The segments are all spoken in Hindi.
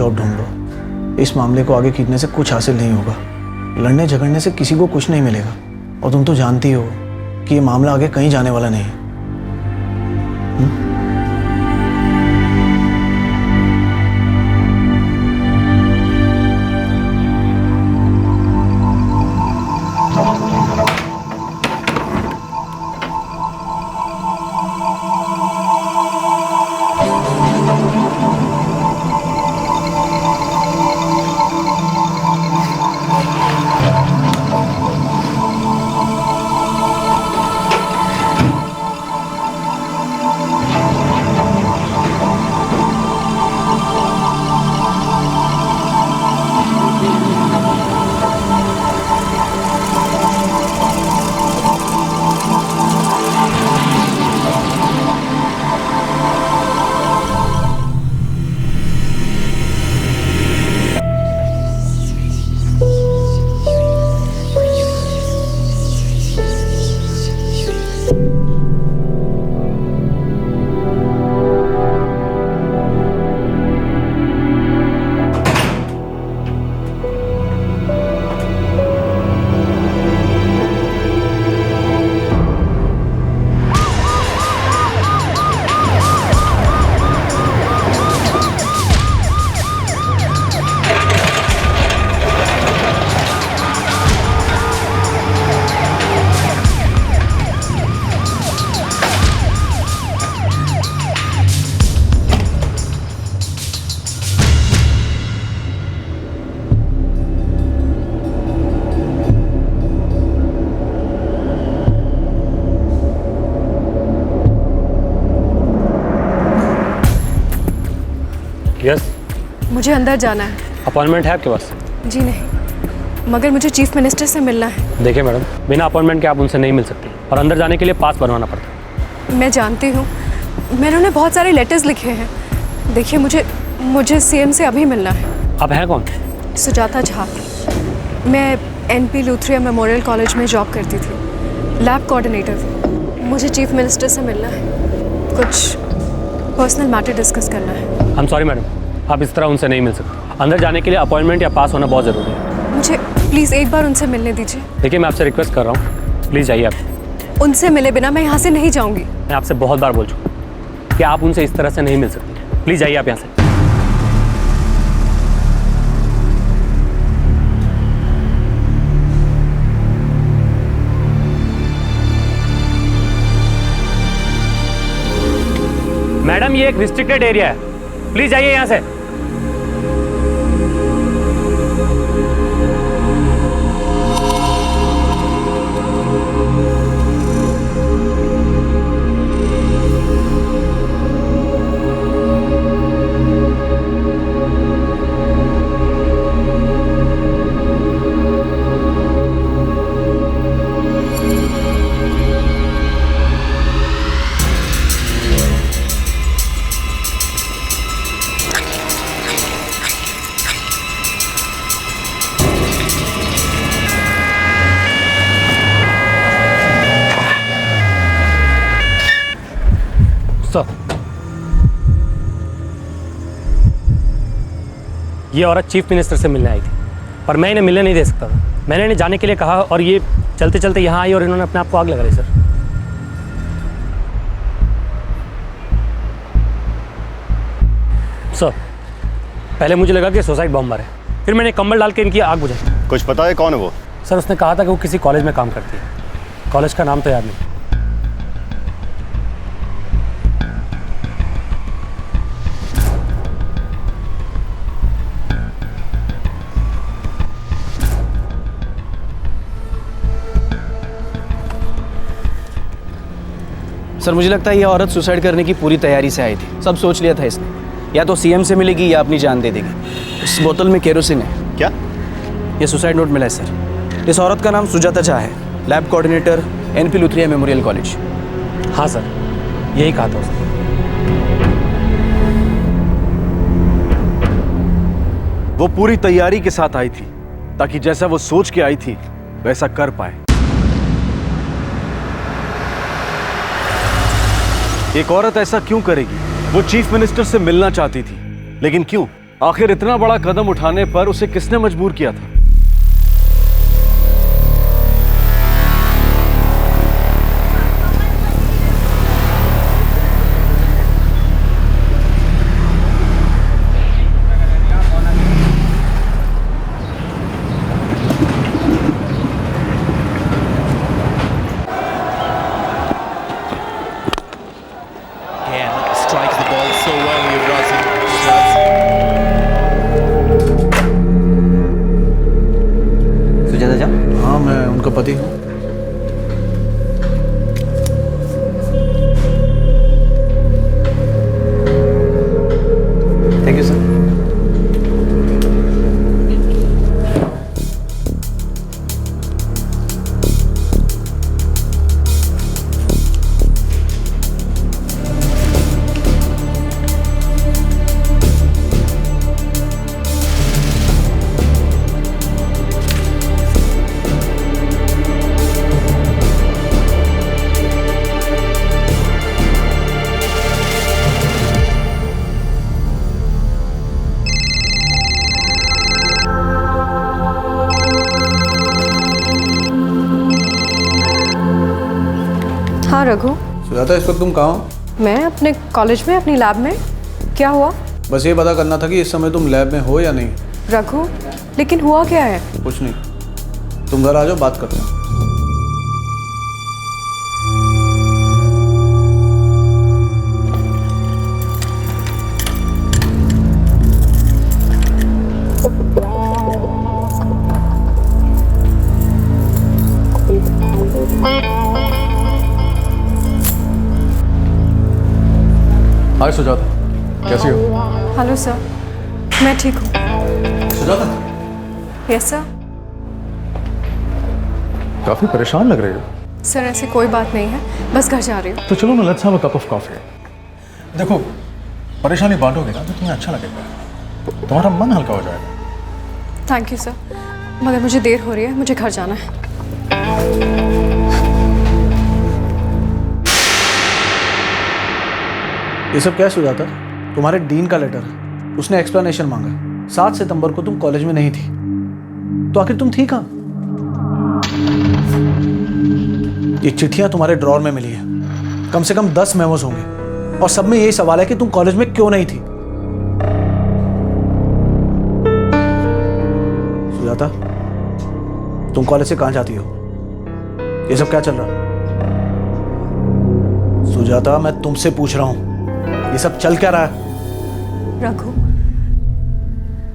जॉब ढूंढ लो। इस मामले को आगे खींचने से कुछ हासिल नहीं होगा। लड़ने झगड़ने से किसी को कुछ नहीं मिलेगा, और तुम तो जानती हो कि ये मामला आगे कहीं जाने वाला नहीं है। यस। मुझे अंदर जाना है। अपॉइंटमेंट है आपके पास? जी नहीं, मगर मुझे चीफ मिनिस्टर से मिलना है। देखिए मैडम, बिना अपॉइंटमेंट के आप उनसे नहीं मिल सकती, और अंदर जाने के लिए पास बनवाना पड़ता है। मैं जानती हूँ, मैंने उन्हें बहुत सारे लेटर्स लिखे हैं। देखिए, मुझे सीएम से अभी मिलना है। आप हैं कौन? सुजाता झा। मैं NP लूथरिया मेमोरियल कॉलेज में जॉब करती थी, लैब कोऑर्डिनेटर। मुझे चीफ मिनिस्टर से मिलना है, कुछ पर्सनल मैटर डिस्कस करना है। आई एम सॉरी मैडम, आप इस तरह उनसे नहीं मिल सकते। अंदर जाने के लिए अपॉइंटमेंट या पास होना बहुत ज़रूरी है। मुझे प्लीज़ एक बार उनसे मिलने दीजिए। देखिए, मैं आपसे रिक्वेस्ट कर रहा हूँ, प्लीज़ जाइए आप। उनसे मिले बिना मैं यहाँ से नहीं जाऊँगी। मैं आपसे बहुत बार बोल चुका कि आप उनसे इस तरह से नहीं मिल सकती। प्लीज़ जाइए आप यहाँ से। मैडम, ये एक रिस्ट्रिक्टेड एरिया है, प्लीज जाइए यहाँ से। सर, ये औरत चीफ मिनिस्टर से मिलने आई थी, पर मैं इन्हें मिलने नहीं दे सकता था। मैंने इन्हें जाने के लिए कहा, और ये चलते चलते यहाँ आई और इन्होंने अपने आप को आग लगा दी। सर, पहले मुझे लगा कि सुसाइड बॉम्बर है, फिर मैंने कंबल डाल के इनकी आग बुझाई। कुछ पता है कौन है वो? सर, उसने कहा था कि वो किसी कॉलेज में काम करती है। कॉलेज का नाम तो याद नहीं। सर, मुझे लगता है ये औरत सुसाइड करने की पूरी तैयारी से आई थी। सब सोच लिया था इसने, या तो सीएम से मिलेगी या अपनी जान दे देगी। इस बोतल में केरोसिन है। क्या? ये सुसाइड नोट मिला है सर। इस औरत का नाम सुजाता झा है, lab coordinator, NP Luthria memorial college. हाँ सर, यही कहा था उसने। वो पूरी तैयारी के साथ आई थी, ताकि जैसा वो सोच के आई थी वैसा कर पाए। एक औरत ऐसा क्यों करेगी? वो चीफ मिनिस्टर से मिलना चाहती थी, लेकिन क्यों? आखिर इतना बड़ा कदम उठाने पर उसे किसने मजबूर किया था? Again, strikes the ball so well, Yuvraj Singh. Sujata जा। हाँ, मैं उनका पति हूँ। Thank you sir. हाँ रघु, सुजाता, इस वक्त तुम कहाँ हो? मैं अपने कॉलेज में अपनी लैब में। क्या हुआ? बस ये पता करना था कि इस समय तुम लैब में हो या नहीं। रघु, लेकिन हुआ क्या है? कुछ नहीं, तुम घर आ जाओ, बात करते हैं। हाय सुजाता, कैसी हो? हेलो सर, मैं ठीक हूँ। Sujata, yes sir. काफी परेशान लग रही हो। सर ऐसी कोई बात नहीं है, बस घर जा रही हूँ। तो चलो ना, let's have a cup of coffee. देखो, परेशानी बांटोगे ना तो तुम्हें अच्छा लगेगा, तुम्हारा मन हल्का हो जाएगा। थैंक यू सर, मगर मुझे देर हो रही है, मुझे घर जाना है। ये सब क्या सुजाता? तुम्हारे डीन का लेटर है, उसने एक्सप्लेनेशन मांगा। 7 सितंबर को तुम कॉलेज में नहीं थी, तो आखिर तुम थी कहाँ? ये चिट्ठियां तुम्हारे ड्रॉर में मिली है, कम से कम 10 मेमोज होंगे, और सब में यही सवाल है कि तुम कॉलेज में क्यों नहीं थी। सुजाता, तुम कॉलेज से कहाँ जाती हो? ये सब क्या चल रहा है? सुजाता, मैं तुमसे पूछ रहा हूं, ये सब चल क्या रहा है? रघु,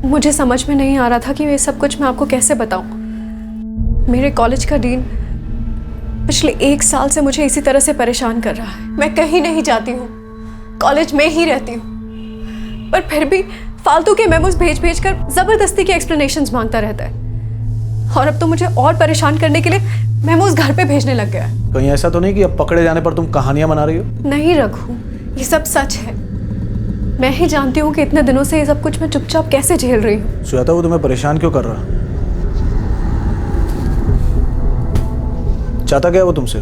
मुझे समझ में नहीं आ रहा था कि ये सब कुछ मैं आपको कैसे बताऊं। मेरे कॉलेज का डीन पिछले 1 साल से मुझे इसी तरह से परेशान कर रहा है। मैं कहीं नहीं जाती हूँ, कॉलेज में ही रहती हूँ, पर फिर भी फालतू के मेमोज भेज भेज कर जबरदस्ती के एक्सप्लेनेशंस मांगता रहता है। और अब तो मुझे और परेशान करने के लिए मेमोज घर पे भेजने लग गया है। कहीं ऐसा तो नहीं कि अब पकड़े जाने पर तुम कहानियां बना रही हो? नहीं रघु, ये सब सच है। मैं ही जानती हूँ कि इतने दिनों से ये सब कुछ मैं चुपचाप कैसे झेल रही हूँ। सुजाता, वो तुम्हें परेशान क्यों कर रहा? चाहता क्या है वो तुमसे?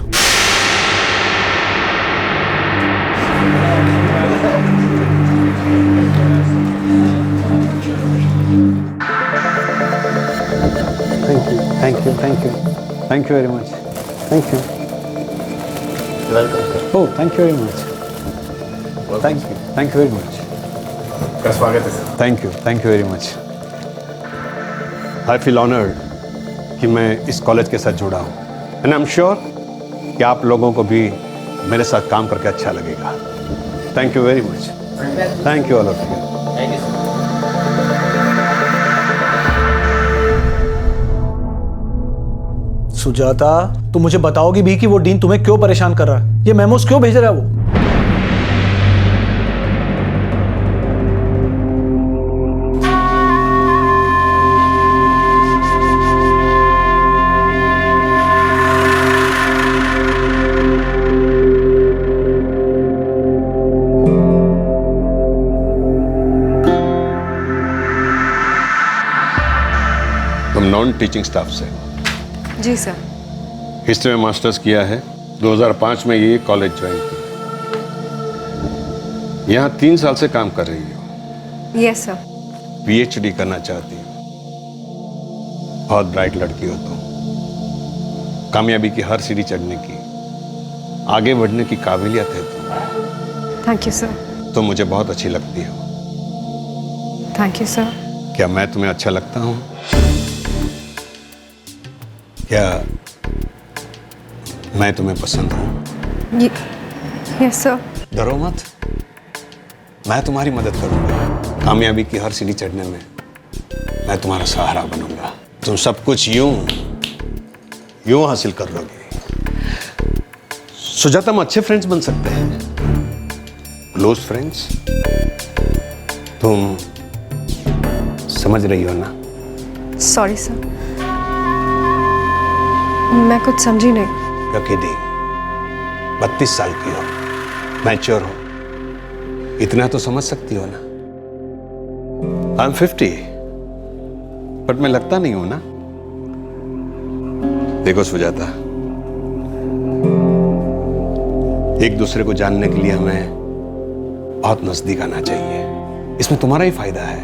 Thank you very much. Thank you. Welcome. Oh, thank you very much. Thank you very much. का स्वागत है sir. Thank you very much. I feel honored कि मैं इस कॉलेज के साथ जुड़ा हूँ and I'm sure कि आप लोगों को भी मेरे साथ काम करके अच्छा लगेगा। Thank you very much. Thank you all of you. Thank you sir. Sujata, तुम मुझे बताओगी भी कि वो डीन तुम्हें क्यों परेशान कर रहा है? ये मेमोस क्यों भेज रहा है वो? तुम नॉन टीचिंग स्टाफ से जी सर। हिस्ट्री में मास्टर्स किया है। 2005 में ये कॉलेज ज्वाइन किया। यहाँ 3 साल से काम कर रही हो। Yes sir. पीएचडी करना चाहती हो। बहुत ब्राइट लड़की हो तुम। कामयाबी की हर सीढ़ी चढ़ने की, आगे बढ़ने की काबिलियत है तुम। Thank you sir. तुम मुझे बहुत अच्छी लगती हो। Thank you sir. क्या मैं तुम्हें अच्छा लगता हूं? क्या मैं तुम्हें पसंद हूं? Yes sir. डरो मत, मैं तुम्हारी मदद करूंगा। कामयाबी की हर सीढ़ी चढ़ने में मैं तुम्हारा सहारा बनूंगा। तुम सब कुछ यूं हासिल कर लोगे। सुजाता, हम अच्छे फ्रेंड्स बन सकते हैं, क्लोज फ्रेंड्स। तुम समझ रही हो ना? सॉरी सर, मैं कुछ समझी नहीं। किडी 32 साल की हो, मैच्योर हो, इतना तो समझ सकती हो ना? आई एम 50, बट मैं लगता नहीं हूं ना? देखो सुजाता, एक दूसरे को जानने के लिए हमें बहुत नजदीक आना चाहिए। इसमें तुम्हारा ही फायदा है।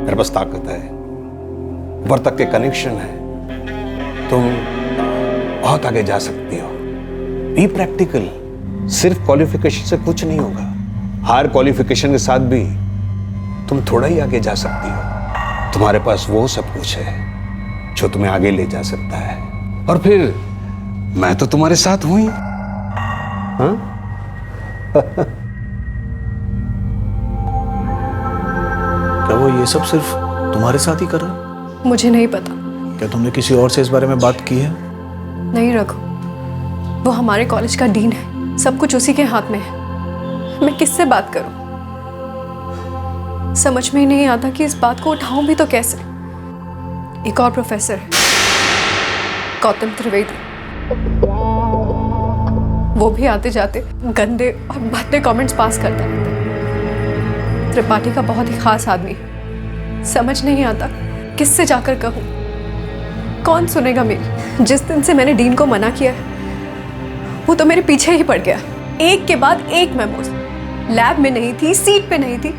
मेरे पास ताकत है, ऊपर तक के कनेक्शन है। तुम बहुत आगे जा सकती हो। Be practical. सिर्फ क्वालिफिकेशन से कुछ नहीं होगा। हायर क्वालिफिकेशन के साथ भी तुम थोड़ा ही आगे जा सकती हो। तुम्हारे पास वो सब कुछ है जो तुम्हें आगे ले जा सकता है। और फिर मैं तो तुम्हारे साथ हूं ही। हाँ? क्या वो ये सब सिर्फ तुम्हारे साथ ही कर रहा है? मुझे नहीं पता। क्या तुमने किसी और से इस बारे में बात की है? नहीं रघु, वो हमारे कॉलेज का डीन है, सब कुछ उसी के हाथ में है। मैं किससे बात करूं? समझ में ही नहीं आता कि इस बात को उठाऊं भी तो कैसे। एक और प्रोफेसर है, गौतम त्रिवेदी। वो भी आते जाते गंदे और भद्दे कमेंट्स पास करता रहता है। त्रिपाठी का बहुत ही खास आदमी है। समझ नहीं आता किससे जाकर कहूं। कौन सुनेगा मेरी? जिस दिन से मैंने डीन को मना किया है, वो तो मेरे पीछे ही पड़ गया। एक के बाद एक मेमोज। लैब में नहीं थी, सीट पे नहीं थी,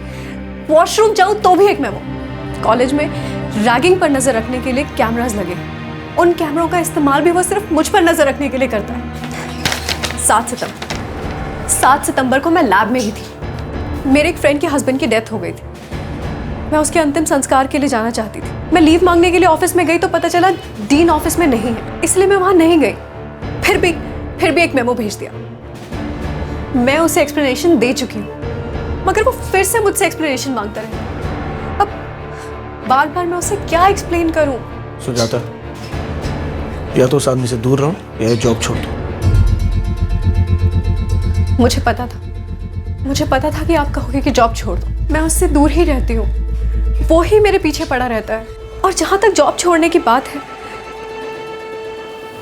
वॉशरूम जाऊं तो भी एक मेमो। कॉलेज में रैगिंग पर नजर रखने के लिए कैमरास लगे। उन कैमरों का इस्तेमाल भी वो सिर्फ मुझ पर नजर रखने के लिए करता है। 7 सितंबर को मैं लैब में ही थी। मेरे एक फ्रेंड के हस्बैंड की डेथ हो गई थी। मैं उसके अंतिम संस्कार के लिए जाना चाहती थी। मैं लीव मांगने के लिए ऑफिस में गई तो पता चला डीन ऑफिस में नहीं है, इसलिए मैं वहां नहीं गई। फिर भी एक मेमो भेज दिया। मैं उसे एक्सप्लेनेशन दे चुकी हूँ, मगर वो फिर से मुझसे एक्सप्लेनेशन मांगता रहे। अब बार बार मैं उसे क्या एक्सप्लेन करूं? सुजाता, या तो उस आदमी से दूर रहो या ये जॉब छोड़ दो। मुझे पता था कि आप कहोगे कि जॉब छोड़ दो। मैं उससे दूर ही रहती हूँ, वो ही मेरे पीछे पड़ा रहता है। और जहाँ तक जॉब छोड़ने की बात है,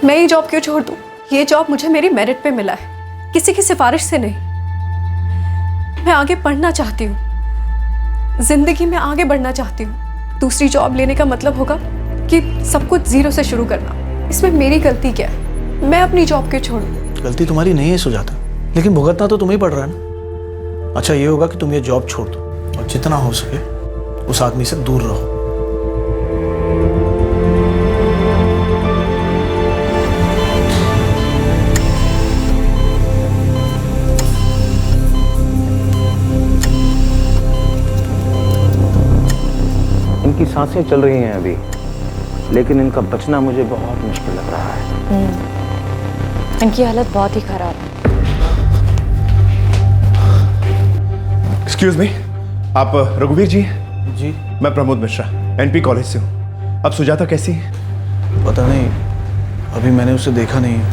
मैं ये जॉब क्यों छोड़ दूँ? ये जॉब मुझे मेरी मेरिट पे मिला है, किसी की सिफारिश से नहीं। मैं आगे पढ़ना चाहती हूँ, जिंदगी में आगे बढ़ना चाहती हूँ। दूसरी जॉब लेने का मतलब होगा कि सब कुछ जीरो से शुरू करना। इसमें मेरी गलती क्या है? मैं अपनी जॉब क्यों छोड़ूं? गलती तुम्हारी नहीं है सुजाता, लेकिन भुगतना तो तुम्हें पड़ रहा है ना। अच्छा ये होगा कि तुम ये जॉब छोड़ दो और जितना हो सके उस आदमी से दूर रहो। इनकी सांसें चल रही हैं अभी, लेकिन इनका बचना मुझे बहुत मुश्किल लग रहा है। इनकी हालत बहुत ही खराब है। एक्सक्यूज मी, आप रघुवीर जी? जी मैं प्रमोद मिश्रा, एनपी कॉलेज से हूँ। अब सुजाता कैसी है? पता नहीं, अभी मैंने उसे देखा नहीं है।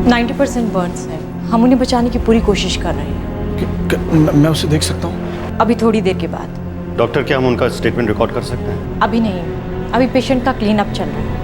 90% बर्न्स है। हम उन्हें बचाने की पूरी कोशिश कर रहे हैं। मैं उसे देख सकता हूँ? अभी थोड़ी देर के बाद। डॉक्टर, क्या हम उनका स्टेटमेंट रिकॉर्ड कर सकते हैं? अभी नहीं, अभी पेशेंट का क्लीन अप चल रहा है।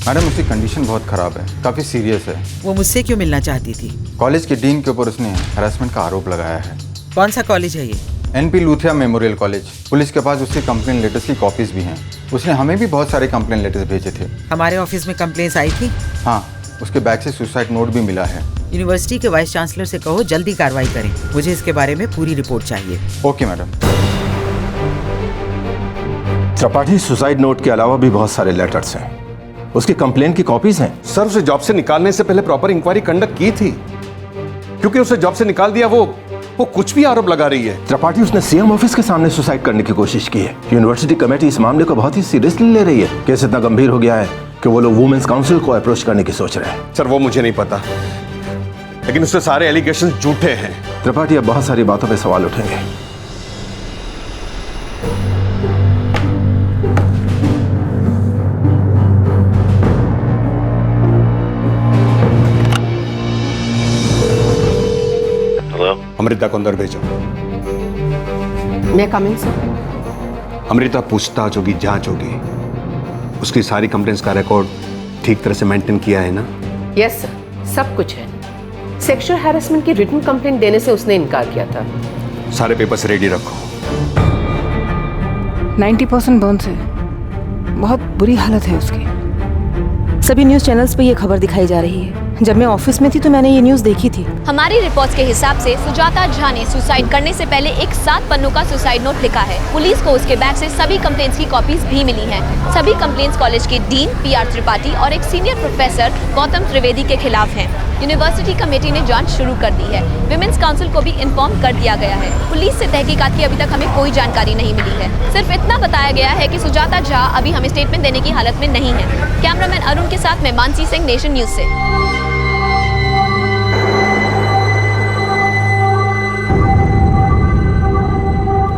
मैडम, उसकी कंडीशन बहुत ख़राब है, काफ़ी सीरियस है। वो मुझसे क्यों मिलना चाहती थी? कॉलेज के डीन के ऊपर उसने हैरेसमेंट का आरोप लगाया है। कौन सा कॉलेज है ये? NP Luthria memorial college. Police के पास उसके कंप्लेन लेटर्स की कॉपीज भी हैं। उसने हमें भी बहुत सारे कंप्लेन लेटर्स भेजे थे। हमारे ऑफिस में कंप्लेंट्स आई थी। हाँ, उसके बैग से सुसाइड नोट भी मिला है। यूनिवर्सिटी के वाइस चांसलर से कहो जल्दी कार्रवाई करें। मुझे इसके बारे में पूरी रिपोर्ट चाहिए। Okay madam. Tripathi suicide note के अलावा भी बहुत सारे लेटर्स हैं। उसकी कंप्लेन की कॉपीज हैं। सर, उसे जॉब से निकालने से पहले प्रॉपर इंक्वायरी कंडक्ट की थी, क्योंकि उसे जॉब से निकाल दिया वो कुछ भी आरोप लगा रही है। त्रिपाठी, उसने सीएम ऑफिस के सामने सुसाइड करने की कोशिश की है। यूनिवर्सिटी कमेटी इस मामले को बहुत ही सीरियसली ले रही है। केस इतना गंभीर हो गया है कि वो लोग वुमेन्स काउंसिल को अप्रोच करने की सोच रहे हैं। सर, वो मुझे नहीं पता, लेकिन उससे सारे एलिगेशन झूठे हैं। त्रिपाठी, अब बहुत सारी बातों पे सवाल उठेंगे। अमृता को अंदर भेजो। मैं कमिंग सर। अमृता, पूछताछ होगी, जांच होगी। उसकी सारी कंप्लेंट्स का रिकॉर्ड ठीक तरह से मेंटेन किया है ना? यस सर, सब कुछ है। सेक्सुअल हैरेसमेंट की रिटन कंप्लेंट देने से उसने इनकार किया था। सारे पेपर्स रेडी रखो। 90% बर्न्स है, बहुत बुरी हालत है उसकी। सभी न्यूज़ चैनल्स पे ये खबर दिखाई जा रही है। जब मैं ऑफिस में थी तो मैंने ये न्यूज़ देखी थी। हमारी रिपोर्ट्स के हिसाब से सुजाता झा ने सुसाइड करने से पहले एक 7 पन्नों का सुसाइड नोट लिखा है। पुलिस को उसके बैग से सभी कंप्लेंट्स की कॉपीज भी मिली हैं। सभी कंप्लेंट्स कॉलेज के डीन पीआर त्रिपाठी और एक सीनियर प्रोफेसर गौतम त्रिवेदी के खिलाफ हैं। यूनिवर्सिटी कमेटी ने जांच शुरू कर दी है। विमेंस काउंसिल को भी इन्फॉर्म कर दिया गया है। पुलिस से तहकीकात की अभी तक हमें कोई जानकारी नहीं मिली है। सिर्फ इतना बताया गया है कि सुजाता झा अभी हमें स्टेटमेंट देने की हालत में नहीं है। कैमरामैन अरुण के साथ मैं मानसी सिंह, नेशन न्यूज से।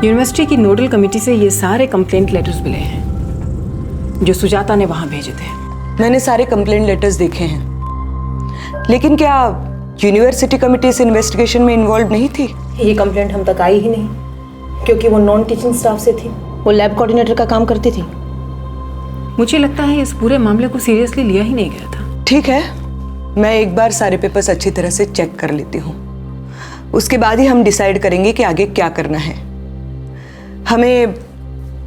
यूनिवर्सिटी की नोडल कमेटी से ये सारे कंप्लेंट लेटर्स मिले हैं जो सुजाता ने वहां भेजे थे। मैंने सारे कंप्लेंट लेटर्स देखे हैं, लेकिन क्या यूनिवर्सिटी कमेटी इस इन्वेस्टिगेशन में इन्वॉल्व नहीं थी? ये कंप्लेंट हम तक आई ही नहीं, क्योंकि वो नॉन टीचिंग स्टाफ से थी। वो लैब कोऑर्डिनेटर का काम करती थी। मुझे लगता है इस पूरे मामले को सीरियसली लिया ही नहीं गया था। ठीक है, मैं एक बार सारे पेपर्स अच्छी तरह से चेक कर लेती हूँ। उसके बाद ही हम डिसाइड करेंगे कि आगे क्या करना है। हमें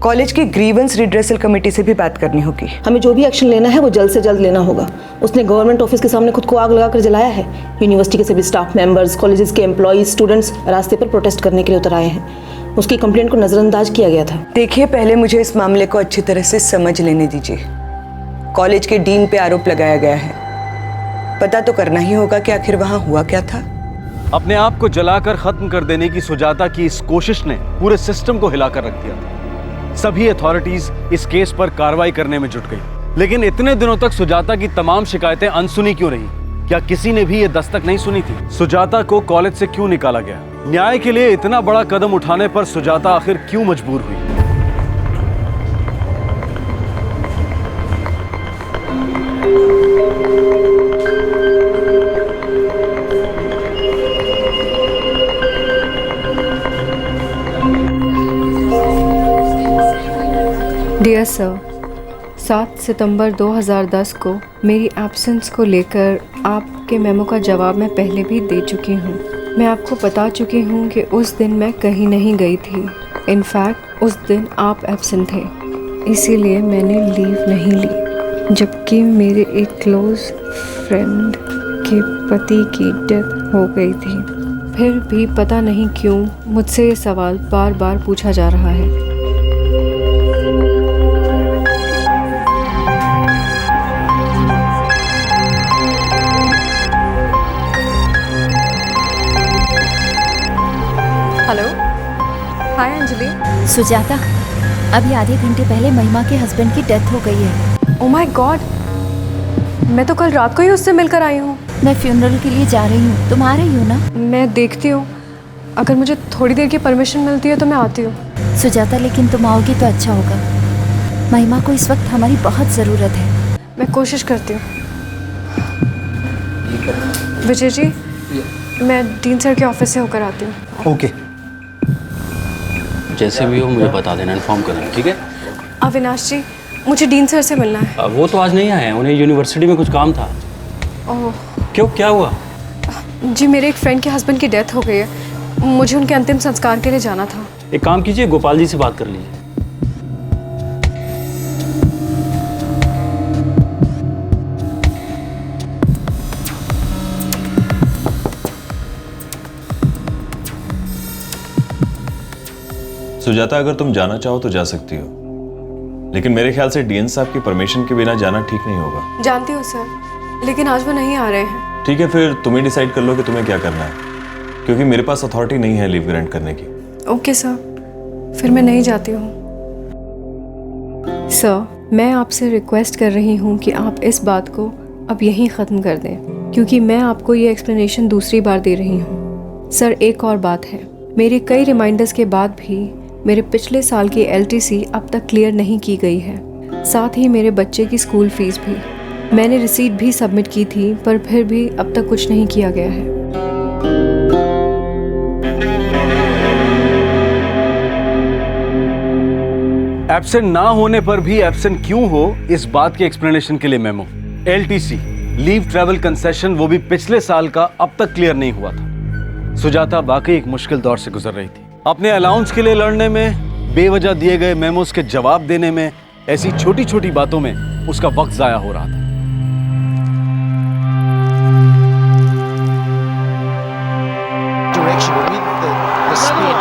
कॉलेज की ग्रीवेंस रिड्रेसल कमेटी से भी बात करनी होगी। हमें जो भी एक्शन लेना है वो जल्द से जल्द लेना होगा। उसने गवर्नमेंट ऑफिस के सामने खुद को आग लगाकर जलाया है। यूनिवर्सिटी के सभी स्टाफ मेंबर्स, कॉलेजेस के एम्प्लॉइज, स्टूडेंट्स रास्ते पर प्रोटेस्ट करने के लिए उतर आए हैं। उसकी कंप्लेंट को नजरअंदाज किया गया था। देखिए, पहले मुझे इस मामले को अच्छी तरह से समझ लेने दीजिए। कॉलेज के डीन पे आरोप लगाया गया है, पता तो करना ही होगा कि आखिर वहाँ हुआ क्या था। अपने आप को जलाकर खत्म कर देने की सुजाता की इस कोशिश ने पूरे सिस्टम को हिलाकर रख दिया था। सभी अथॉरिटीज इस केस पर कार्रवाई करने में जुट गई, लेकिन इतने दिनों तक सुजाता की तमाम शिकायतें अनसुनी क्यों रही? क्या किसी ने भी ये दस्तक नहीं सुनी थी? सुजाता को कॉलेज से क्यों निकाला गया? न्याय के लिए इतना बड़ा कदम उठाने पर सुजाता आखिर क्यों मजबूर हुई? डियर सर, 7 सितंबर 2010 को मेरी एब्सेंस को लेकर आपके मेमो का जवाब मैं पहले भी दे चुकी हूँ। मैं आपको बता चुकी हूँ कि उस दिन मैं कहीं नहीं गई थी। इनफैक्ट उस दिन आप एब्सेंट थे, इसीलिए मैंने लीव नहीं ली। जबकि मेरे एक क्लोज फ्रेंड के पति की डेथ हो गई थी। फिर भी पता नहीं क्यों मुझसे ये सवाल बार बार पूछा जा रहा है। हेलो, हाय अंजलि। सुजाता, अभी आधे घंटे पहले महिमा के हस्बैंड की डेथ हो गई है। ओह माय गॉड, मैं तो कल रात को ही उससे मिलकर आई हूँ। मैं फ्यूनरल के लिए जा रही हूँ, तुम आ रही हो ना? मैं देखती हूँ, अगर मुझे थोड़ी देर की परमिशन मिलती है तो मैं आती हूँ। सुजाता, लेकिन तुम आओगी तो अच्छा होगा। महिमा को इस वक्त हमारी बहुत ज़रूरत है। मैं कोशिश करती हूँ। विजय जी, मैं डीन सर के ऑफिस से होकर आती हूँ। ओके, जैसे भी हो मुझे बता देना, इन्फॉर्म करना, ठीक है? अविनाश जी, मुझे डीन सर से मिलना है। वो तो आज नहीं आए हैं, उन्हें यूनिवर्सिटी में कुछ काम था। ओह, क्यों, क्या हुआ? जी, मेरे एक फ्रेंड के हस्बैंड की डेथ हो गई है। मुझे उनके अंतिम संस्कार के लिए जाना था। एक काम कीजिए, गोपाल जी से बात कर लीजिए। सुजाता, अगर तुम जाना चाहो तो जा सकती हो, लेकिन मेरे ख्याल से डीएन साहब की परमिशन के बिना जाना ठीक नहीं होगा। जानती हूँ सर, लेकिन आज वो नहीं आ रहे हैं। ठीक है, फिर तुम ही डिसाइड कर लो कि तुम्हें क्या करना है, क्योंकि मेरे पास अथॉरिटी नहीं है लीव ग्रांट करने की। ओके सर, फिर मैं नहीं जाती हूँ। सर, मैं आपसे रिक्वेस्ट कर रही हूँ कि आप इस बात को अब यहीं ख़त्म कर दें, क्योंकि मैं आपको ये एक्सप्लेनेशन दूसरी बार दे रही हूँ। सर, एक और बात है, मेरे कई रिमाइंडर्स के बाद भी मेरे पिछले साल की LTC अब तक क्लियर नहीं की गई है। साथ ही मेरे बच्चे की स्कूल फीस भी। मैंने रिसीट भी सबमिट की थी, पर फिर भी अब तक कुछ नहीं किया गया है। एब्सेंट ना होने पर भी एब्सेंट क्यों हो, इस बात के एक्सप्लेनेशन के लिए memo. LTC leave travel concession, वो भी पिछले साल का, अब तक क्लियर नहीं हुआ था। सुजाता वाकई एक मुश्किल दौर से गुजर रही थी। अपने अलाउंस के लिए लड़ने में, बेवजह दिए गए मेमोस के जवाब देने में, ऐसी छोटी छोटी बातों में उसका वक्त जाया हो रहा था। Direction with the speed.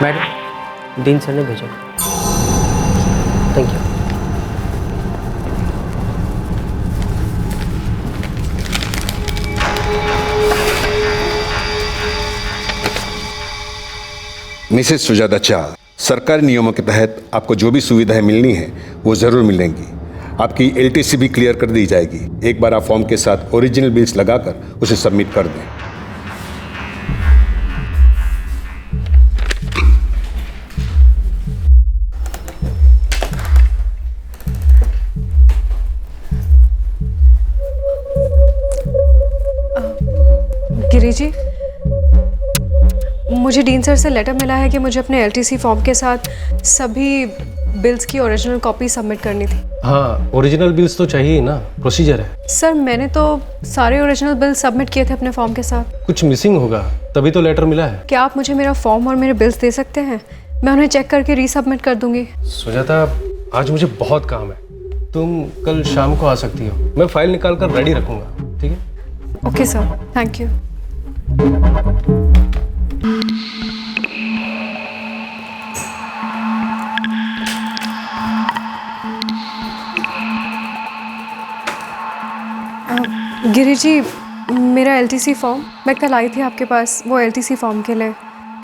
Madam, dean sir ने भेजा। Thank you. मिसेस सुजाता चाह, सरकारी नियमों के तहत आपको जो भी सुविधाएं मिलनी है वो ज़रूर मिलेंगी। आपकी LTC भी क्लियर कर दी जाएगी। एक बार आप फॉर्म के साथ ओरिजिनल बिल्स लगाकर उसे सबमिट कर दें। गिरी जी, मुझे डीन सर से लेटर मिला है कि मुझे अपने LTC फॉर्म के साथ सभी बिल्स की ओरिजिनल कॉपी सबमिट करनी थी। हाँ, ओरिजिनल बिल्स तो चाहिए ही ना, प्रोसीजर है। सर, मैंने तो सारे ओरिजिनल बिल सबमिट किए थे अपने फॉर्म के साथ। कुछ मिसिंग होगा, तभी तो लेटर मिला है। क्या आप मुझे मेरा फॉर्म और मेरे बिल्स दे सकते हैं? मैं उन्हें चेक करके रीसबमिट कर दूंगी। सुजाता, आज मुझे बहुत काम है, तुम कल शाम को आ सकती हो। मैं फाइल निकाल कर रेडी रखूंगा, ठीक है? Okay sir, thank you. Giri ji, मेरा LTC फॉर्म, मैं कल आई थी आपके पास वो LTC फॉर्म के लिए,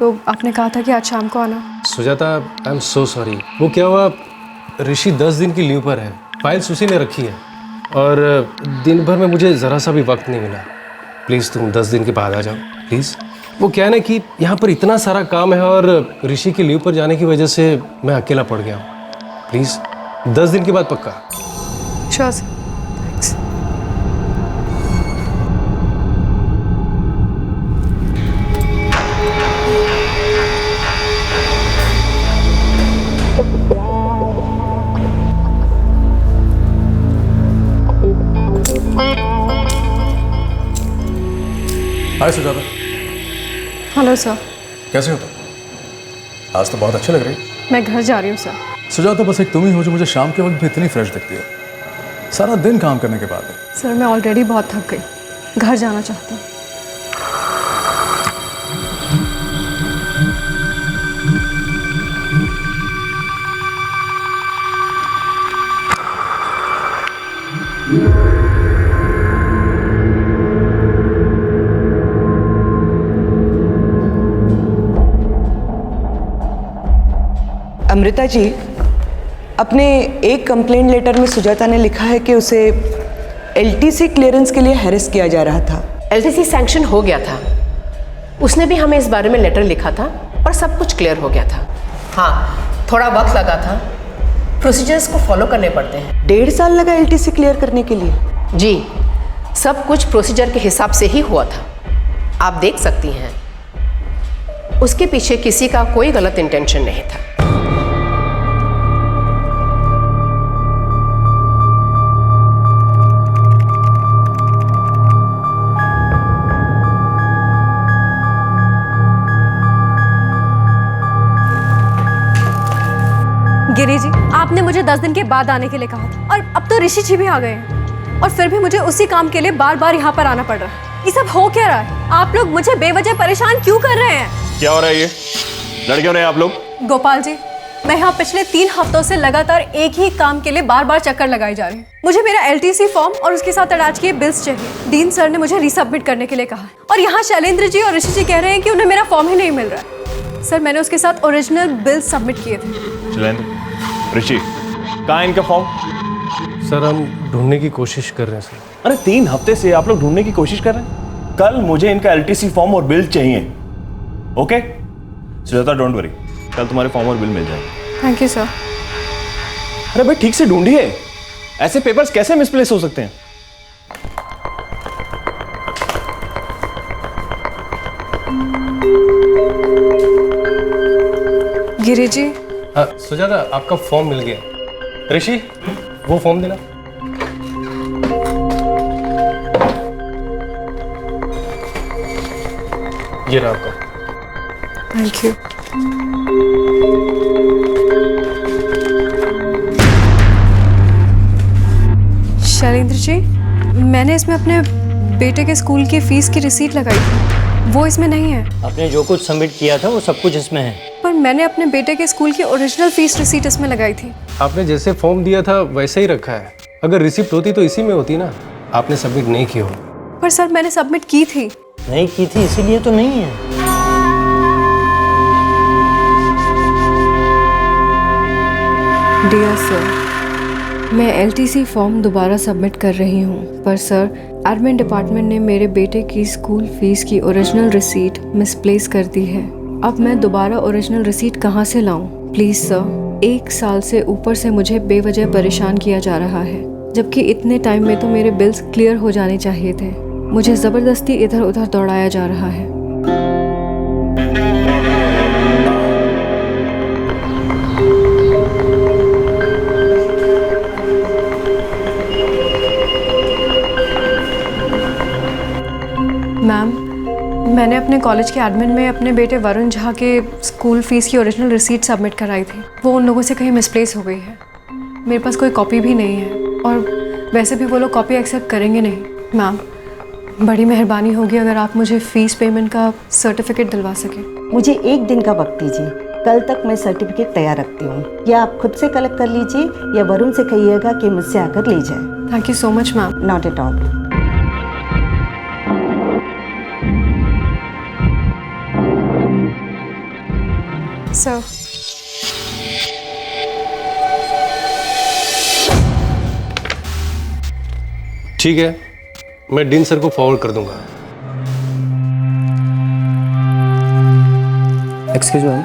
तो आपने कहा था कि आज शाम को आना। Sujata, I am so sorry. वो क्या हुआ, ऋषि 10 दिन की लीव पर है, फाइल्स उसी ने रखी है और दिन भर में मुझे ज़रा सा भी वक्त नहीं मिला। प्लीज़ तुम 10 दिन के बाद आ जाओ, प्लीज़। वो क्या है ना कि यहाँ पर इतना सारा काम है और ऋषि की लीव पर जाने की वजह से मैं अकेला पड़ गया हूँ। प्लीज़ 10 दिन के बाद पक्का। Sure sir, thanks. Hi Sujata. Hello sir. कैसे हो तुम? आज तो बहुत अच्छी लग रही। मैं घर जा रही हूँ सर। सुजाता, बस एक तुम ही हो जो मुझे शाम के वक्त भी इतनी फ्रेश दिखती हो, सारा दिन काम करने के बाद। सर, मैं ऑलरेडी बहुत थक गई, घर जाना चाहती हूँ। अमृता जी, अपने एक कंप्लेंट लेटर में सुजाता ने लिखा है कि उसे LTC क्लियरेंस के लिए हैरेस किया जा रहा था। LTC सैंक्शन हो गया था, उसने भी हमें इस बारे में लेटर लिखा था और सब कुछ क्लियर हो गया था। हाँ, थोड़ा वक्त लगा था, प्रोसीजर्स को फॉलो करने पड़ते हैं। 1.5 साल लगा LTC क्लियर करने के लिए? जी, सब कुछ प्रोसीजर के हिसाब से ही हुआ था, आप देख सकती हैं। उसके पीछे किसी का कोई गलत इंटेंशन नहीं था। गिरी जी, आपने मुझे 10 दिन के बाद आने के लिए कहा था और अब तो ऋषि जी भी आ गए हैं और फिर भी मुझे उसी काम के लिए बार बार यहाँ पर आना पड़ रहा है। ये सब हो क्या रहा है? आप लोग मुझे बेवजह परेशान क्यों कर रहे हैं? क्या हो रहा है ये? लड़ क्यों रहे हैं आप लोग? गोपाल जी, मैं यहाँ पिछले 3 हफ्तों से लगातार एक ही काम के लिए बार बार चक्कर लगाए जा रहे हैं। मुझे मेरा LTC फॉर्म और उसके साथ अटैच किए बिल्स चाहिए। डीन सर ने मुझे रीसबमिट करने के लिए कहा और यहाँ शैलेंद्र जी और ऋषि जी कह रहे हैं कि उन्हें मेरा फॉर्म ही नहीं मिल रहा है। सर, मैंने उसके साथ ओरिजिनल बिल्स सबमिट किए थे। शैलेंद्र, ऋषि, कहाँ है इनका फॉर्म? सर, हम ढूंढने की कोशिश कर रहे हैं सर। अरे 3 हफ्ते से आप लोग ढूंढने की कोशिश कर रहे हैं। कल मुझे इनका LTC फॉर्म और बिल चाहिए। ओके सुजाता, डोंट वरी, कल तुम्हारे फॉर्म और बिल मिल जाएंगे। Thank you sir. अरे भाई ठीक से ढूंढिए, ऐसे पेपर्स कैसे मिसप्लेस हो सकते हैं? गिरी जी, सुजाता, आपका फॉर्म मिल गया। ऋषि, वो फॉर्म देना। ये रहा आपका। Thank you. शैलेंद्र जी, मैंने इसमें अपने बेटे के स्कूल की फीस की रिसीट लगाई थी, वो इसमें नहीं है। आपने जो कुछ सबमिट किया था वो सब कुछ इसमें है। पर मैंने अपने बेटे के स्कूल की ओरिजिनल फीस रिसीट इसमें लगाई थी। आपने जैसे फॉर्म दिया था वैसे ही रखा है। अगर रिसिप्ट होती तो इसी में होती ना। आपने सबमिट नहीं की हो। पर सर, मैंने सबमिट की थी। नहीं की थी इसीलिए तो नहीं है। डियर सर, मैं LTC फॉर्म दोबारा सबमिट कर रही हूँ, पर सर, एडमिन डिपार्टमेंट ने मेरे बेटे की स्कूल फीस की ओरिजिनल रिसीट मिसप्लेस कर दी है। अब मैं दोबारा ओरिजिनल रिसीट कहाँ से लाऊं? प्लीज़ सर, 1 साल से ऊपर से मुझे बेवजह परेशान किया जा रहा है, जबकि इतने टाइम में तो मेरे बिल्स क्लियर हो जाने चाहिए थे। मुझे ज़बरदस्ती इधर उधर दौड़ाया जा रहा है। मैम, मैंने अपने कॉलेज के एडमिन में अपने बेटे वरुण झा के स्कूल फीस की ओरिजिनल रिसीट सबमिट कराई थी। वो उन लोगों से कहीं मिसप्लेस हो गई है। मेरे पास कोई कॉपी भी नहीं है और वैसे भी वो लोग कॉपी एक्सेप्ट करेंगे नहीं। मैम, बड़ी मेहरबानी होगी अगर आप मुझे फ़ीस पेमेंट का सर्टिफिकेट दिलवा सकें। मुझे 1 दिन का वक्त दीजिए, कल तक मैं सर्टिफिकेट तैयार रखती हूँ। या आप खुद से कलेक्ट कर लीजिए या वरुण से कहिएगा कि मुझसे आकर ले जाए। Thank you so much ma'am. Not at all. Sir, ठीक है, मैं डीन सर को फॉरवर्ड कर दूंगा। एक्सक्यूज मैम,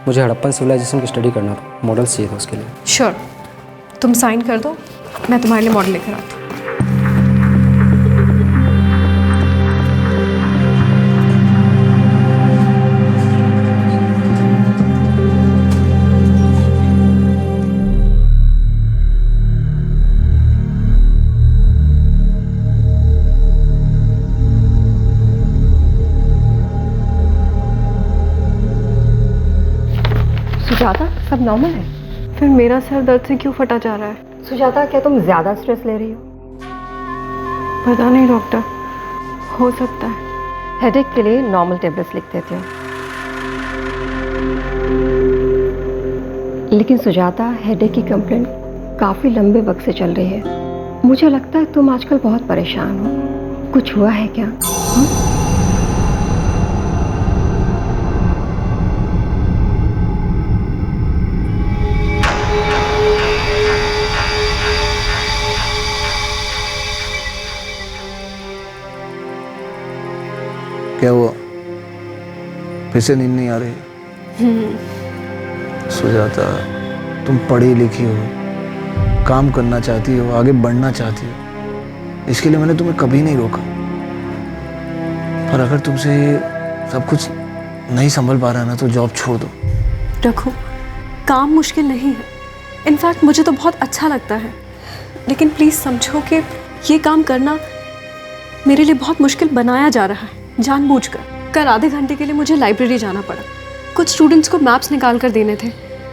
मुझे हड़प्पन सिविलाइजेशन की स्टडी करना था, मॉडल्स चाहिए था उसके लिए। श्योर, तुम साइन कर दो, मैं तुम्हारे लिए मॉडल लेकर आती हूँ। सुजाता, सब नॉर्मल है? फिर मेरा सर दर्द से क्यों फटा जा रहा है? सुजाता, क्या तुम ज्यादा स्ट्रेस ले रही हो? पता नहीं डॉक्टर, हो सकता है। हेडेक के लिए नॉर्मल टेबलेट्स लिख देती हूँ। लेकिन सुजाता, हेडेक की कंप्लेंट काफी लंबे वक्त से चल रही है। मुझे लगता है तुम आजकल बहुत परेशान हो। कुछ हुआ है क्या? क्या हुआ? फिर से नींद नहीं आ रही? सुजाता, तुम पढ़ी लिखी हो, काम करना चाहती हो, आगे बढ़ना चाहती हो, इसके लिए मैंने तुम्हें कभी नहीं रोका। पर अगर तुमसे सब कुछ नहीं संभल पा रहा ना तो जॉब छोड़ दो। रखो, काम मुश्किल नहीं है, इनफैक्ट मुझे तो बहुत अच्छा लगता है, लेकिन प्लीज़ समझो कि ये काम करना मेरे लिए बहुत मुश्किल बनाया जा रहा है जानबूझकर। कल आधे घंटे के लिए मुझे लाइब्रेरी जाना पड़ा, कुछ स्टूडेंट्स को मैप्स निकाल कर देने थे,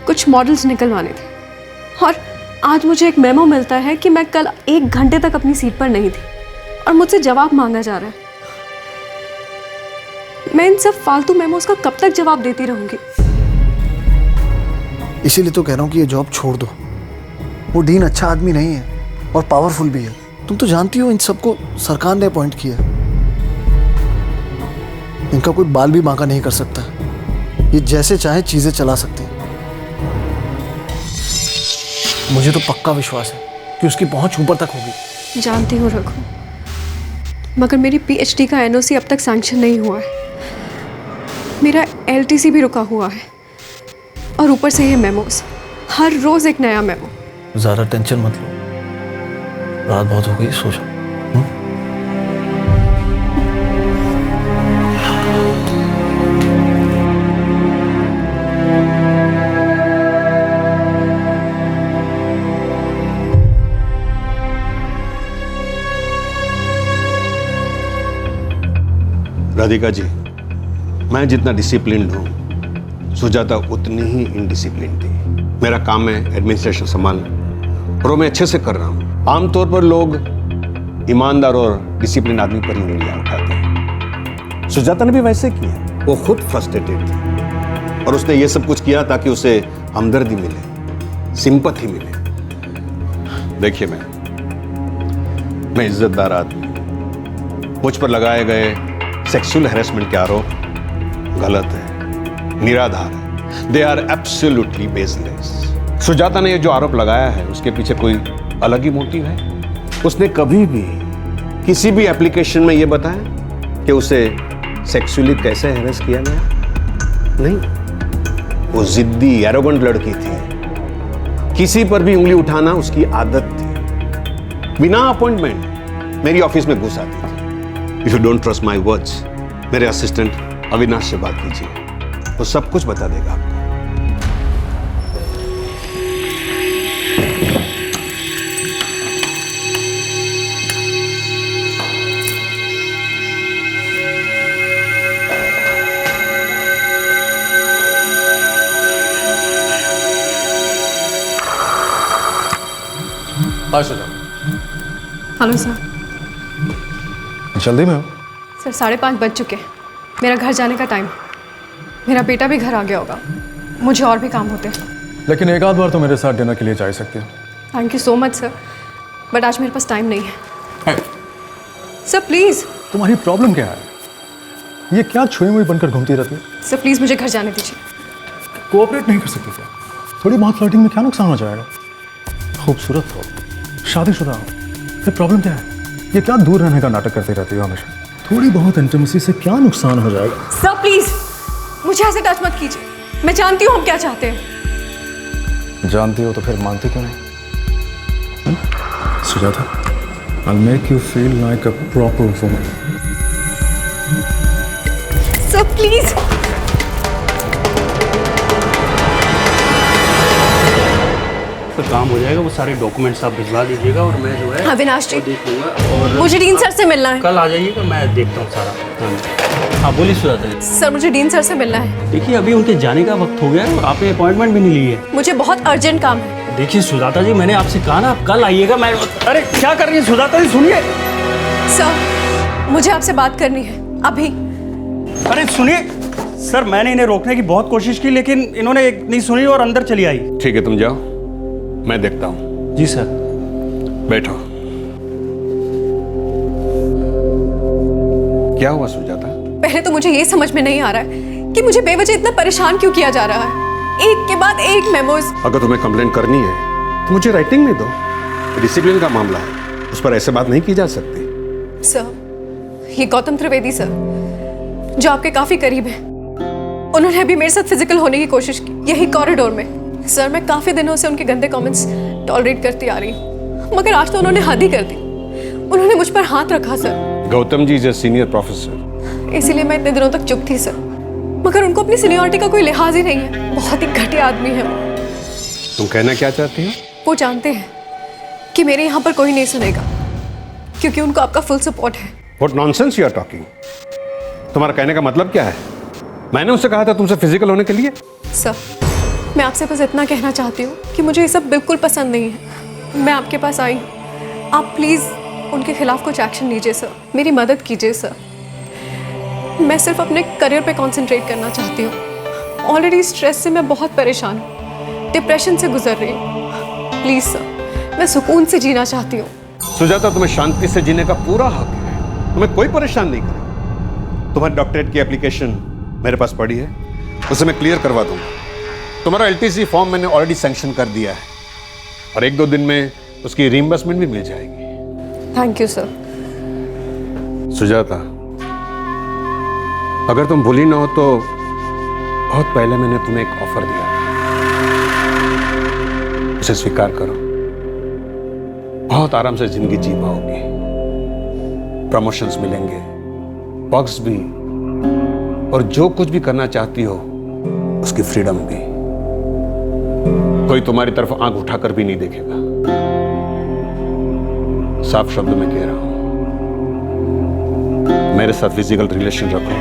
कुछ मॉडल्स निकलवाने थे, और आज मुझे एक मेमो मिलता है कि मैं कल 1 घंटे तक अपनी सीट पर नहीं थी और मुझसे जवाब मांगा जा रहा है। मैं इन सब फालतू मेमोस का कब तक जवाब देती रहूंगी? इसीलिए तो कह रहा हूँ कि ये जॉब छोड़ दो। वो डीन अच्छा आदमी नहीं है और पावरफुल भी है। तुम तो जानती हो इन सबको सरकार ने अपॉइंट किया है। इनका कोई बाल भी बांका नहीं कर सकता। ये जैसे चाहे चीजें चला सकते हैं। मुझे तो पक्का विश्वास है कि उसकी पहुंच ऊपर तक होगी। जानती हूँ रघु, मगर मेरी पीएचडी का एनओसी अब तक सैंक्शन नहीं हुआ है, मेरा एलटीसी भी रुका हुआ है, और ऊपर से ये मेमोस, हर रोज एक नया मेमो। ज़्यादा टेंशन मत लो, रात बहुत हो गई, सो जाओ। राधिका जी, मैं जितना डिसिप्लिन्ड हूँ, सुजाता उतनी ही इनडिसिप्लिन थी। मेरा काम है एडमिनिस्ट्रेशन संभालना, और वो मैं अच्छे से कर रहा हूँ। आमतौर पर लोग ईमानदार और डिसिप्लिन आदमी पर ही उंगलियां उठाते हैं। सुजाता ने भी वैसे किया। वो खुद फ्रस्ट्रेटेड थी और उसने ये सब कुछ किया ताकि उसे हमदर्दी मिले, सिंपैथी मिले। देखिए, मैं इज्जतदार आदमी, मुझ पर लगाए गए सेक्सुअल हैरेसमेंट के आरोप गलत है, निराधार है। They are absolutely baseless. Sujata ने ये जो आरोप लगाया है, उसके पीछे कोई अलग ही मोटिव है। उसने कभी भी किसी भी एप्लीकेशन में ये बताया कि उसे सेक्सुअली कैसे हैरेस किया गया? नहीं। वो जिद्दी, एरोगेंट लड़की थी। किसी पर भी उंगली उठाना उसकी आदत थी। बिना अपॉइंटमेंट मेरी ऑफिस में घुस आती थी। If you don't trust my words, मेरे असिस्टेंट अविनाश से बात कीजिए, वो सब कुछ बता देगा आपको। Hello sir. जल्दी में हो? सर 5:30 बज चुके हैं, मेरा घर जाने का टाइम। मेरा बेटा भी घर आ गया होगा, मुझे और भी काम होते हैं। लेकिन एक आध बार तो मेरे साथ डिनर के लिए जा सकती हो। Thank you so much sir, but आज मेरे पास टाइम नहीं है। Sir please. तुम्हारी प्रॉब्लम क्या है? ये क्या छुई मुई बनकर घूमती रहती है? सर प्लीज़ मुझे घर जाने दीजिए। कोऑपरेट नहीं कर सकती क्या? थोड़ी बहुत फ्लर्टिंग में क्या नुकसान हो जाएगा? खूबसूरत हो, शादीशुदा हो, ये प्रॉब्लम क्या है? ये क्या दूर रहने का नाटक करती रहती हो हमेशा? थोड़ी बहुत इंटीमेसी से क्या नुकसान हो जाएगा? सर प्लीज मुझे ऐसे टच मत कीजिए। मैं जानती हूँ हम क्या चाहते हैं। जानती हो तो फिर मानती क्यों नहीं? Sujata, I'll make you feel like a proper woman. Sir please. तो काम हो जाएगा, वो सारे डॉक्यूमेंट्स आप भिजवा दीजिएगा और मैं जो है अविनाश जी देख लूँगा। और मुझे डीन सर से मिलना है। कल आ जाइएगा, मैं देखता हूँ सारा। हाँ बोलिए सुजाता जी। सर मुझे डीन सर से मिलना है। देखिए अभी उनके जाने का वक्त हो गया है और आपने अपॉइंटमेंट भी नहीं ली है। मुझे बहुत अर्जेंट काम है। देखिए सुजाता जी, मैंने आपसे कहा ना आप कल आइएगा। मैं अरे क्या कर रही है सुजाता जी, सुनिए। सर मुझे आपसे बात करनी है अभी। अरे सुनिए सर, मैंने इन्हें रोकने की बहुत कोशिश की लेकिन इन्होंने नहीं सुनी और अंदर चली आई। ठीक है, तुम जाओ, मैं देखता हूँ। जी सर। बैठो। क्या हुआ सुजाता? पहले तो मुझे ये समझ में नहीं आ रहा है कि मुझे बेवजह इतना परेशान क्यों किया जा रहा है। एक के बाद एक मेमोज। अगर तुम्हें कंप्लेंट करनी है तो मुझे राइटिंग में दो। डिसिप्लिन का मामला है, उस पर ऐसे बात नहीं की जा सकती। सर ये गौतम त्रिवेदी सर जो आपके काफी करीब हैं, उन्होंने अभी मेरे साथ फिजिकल होने की कोशिश की यही कॉरिडोर में। सर मैं काफी दिनों से उनके गंदे कमेंट्स टॉलरेट करती आ रही हूँ, मगर आज तो उन्होंने हद ही कर दी। उन्होंने मुझ पर हाथ रखा sir. Gautam ji is a senior professor. इसीलिए मैं इतने दिनों तक चुप थी सर। मगर उनको अपनी सीनियरिटी का कोई लिहाज ही नहीं है। बहुत ही घटिया आदमी है वो। तुम कहना क्या चाहती हो? वो जानते हैं कि मेरे यहाँ पर कोई नहीं सुनेगा, क्योंकि उनको आपका फुल सपोर्ट है। What nonsense you are talking? तुम्हारा कहने का मतलब क्या है? मैंने उससे कहा था तुमसे फिजिकल होने के लिए। सर, मैं आपसे बस इतना कहना चाहती हूँ कि मुझे ये सब बिल्कुल पसंद नहीं है। मैं आपके पास आई हूँ, आप प्लीज़ उनके खिलाफ कुछ एक्शन लीजिए सर, मेरी मदद कीजिए सर। मैं सिर्फ अपने करियर पे कंसंट्रेट करना चाहती हूँ। ऑलरेडी स्ट्रेस से मैं बहुत परेशान हूँ, डिप्रेशन से गुजर रही हूँ। प्लीज़ सर, मैं सुकून से जीना चाहती हूँ। सुजाता, तुम्हें शांति से जीने का पूरा हक है, तुम्हें कोई परेशान नहीं करे। तुम्हारी डॉक्टरेट की एप्लीकेशन मेरे पास पड़ी है, उसे मैं क्लियर करवा दूंगा। तुम्हारा LTC फॉर्म मैंने ऑलरेडी सैंक्शन कर दिया है और 1-2 दिन में उसकी रीइंबर्समेंट भी मिल जाएगी। Thank you sir. सुजाता, अगर तुम भूली ना हो तो बहुत पहले मैंने तुम्हें एक ऑफर दिया, उसे स्वीकार करो। बहुत आराम से जिंदगी जी पाओगी, प्रमोशंस मिलेंगे, बॉक्स भी, और जो कुछ भी करना चाहती हो उसकी फ्रीडम भी। कोई तुम्हारी तरफ आंख उठाकर भी नहीं देखेगा। साफ शब्द में कह रहा हूं, मेरे साथ फिजिकल रिलेशन रखो,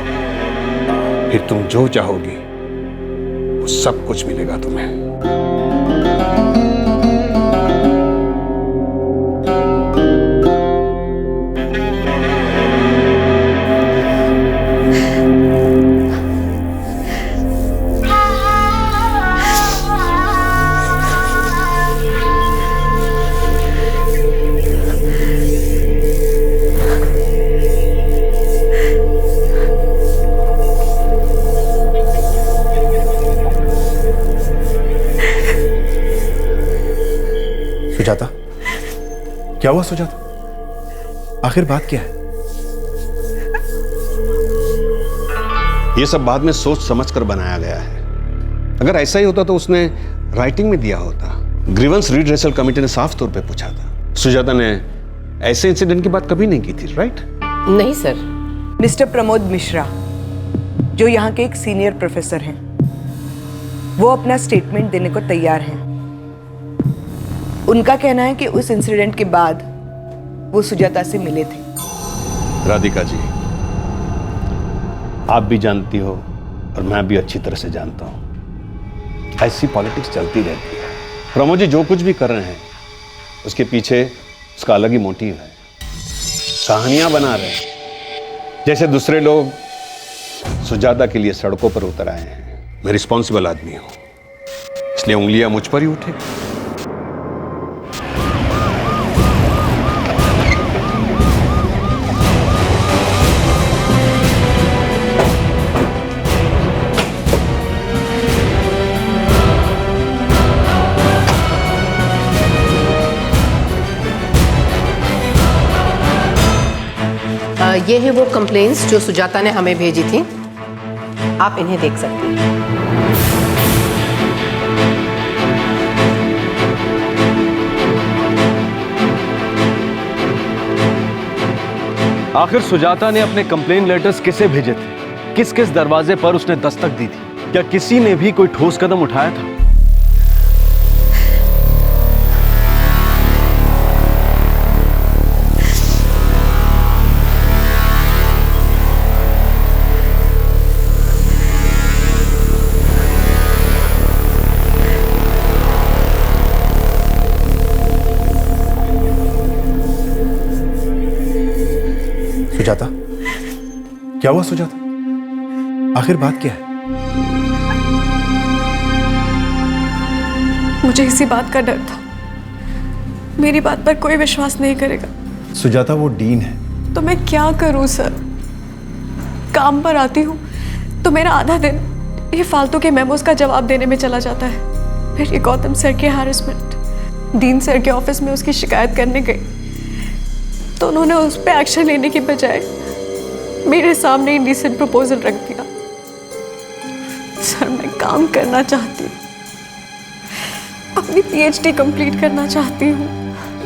फिर तुम जो चाहोगी वो सब कुछ मिलेगा तुम्हें। सुजाता, क्या हुआ सुजाता? आखिर बात क्या है? ये सब बाद में सोच समझ कर बनाया गया है। अगर ऐसा ही होता तो उसने राइटिंग में दिया होता। ग्रीवेंस रिड्रेसल कमेटी ने साफ तौर पे पूछा था। सुजाता ने ऐसे इंसिडेंट की बात कभी नहीं की थी, राइट? नहीं सर। मिस्टर प्रमोद मिश्रा, जो यहाँ के एक सीनियर प्रोफेसर हैं, वो अपना स्टेटमेंट देने को तैयार हैं। उनका कहना है कि उस इंसिडेंट के बाद वो सुजाता से मिले थे। राधिका जी, आप भी जानती हो और मैं भी अच्छी तरह से जानता हूं, ऐसी पॉलिटिक्स चलती रहती है। प्रमोद जी जो कुछ भी कर रहे हैं उसके पीछे उसका अलग ही मोटिव है। कहानियां बना रहे हैं जैसे दूसरे लोग सुजाता के लिए सड़कों पर उतर आए हैं। मैं रिस्पॉन्सिबल आदमी हूं, इसलिए उंगलियां मुझ पर ही उठे। ये है वो कंप्लेंट्स जो सुजाता ने हमें भेजी थी, आप इन्हें देख सकते हैं। आखिर सुजाता ने अपने कंप्लेन लेटर्स किसे भेजे थे? किस किस दरवाजे पर उसने दस्तक दी थी? क्या किसी ने भी कोई ठोस कदम उठाया था? सुजाता, क्या हुआ सुजाता? आखिर बात क्या है? मुझे इसी बात का डर था, मेरी बात पर कोई विश्वास नहीं करेगा। सुजाता, वो डीन है। तो मैं क्या करूं सर? काम पर आती हूँ तो मेरा आधा दिन ये फालतू के मेमोज का जवाब देने में चला जाता है। फिर ये गौतम सर की हैरेसमेंट, डीन सर के ऑफिस में उसकी शिकायत करने गई तो उन्होंने उस पर एक्शन लेने की बजाय मेरे सामने इंडिसेंट प्रपोजल रख दिया। सर, मैं काम करना चाहती हूँ, अपनी PhD कंप्लीट करना चाहती हूँ,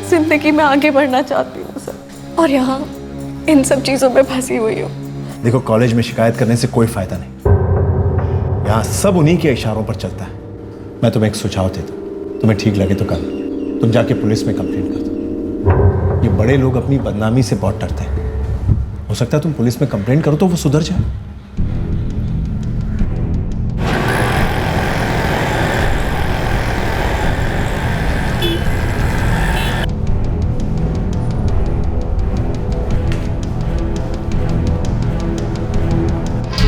जिंदगी में आगे बढ़ना चाहती हूँ सर, और यहाँ इन सब चीज़ों में फंसी हुई हूँ। देखो, कॉलेज में शिकायत करने से कोई फायदा नहीं। यहाँ सब उन्हीं के इशारों पर चलता है। मैं तुम्हें एक सुझाव देता हूँ, तुम्हें ठीक लगे तो कल तुम जाके पुलिस में कंप्लेंट कर दो। ये बड़े लोग अपनी बदनामी से बहुत डरते हैं। हो सकता है तुम पुलिस में कंप्लेंट करो तो वो सुधर जाए।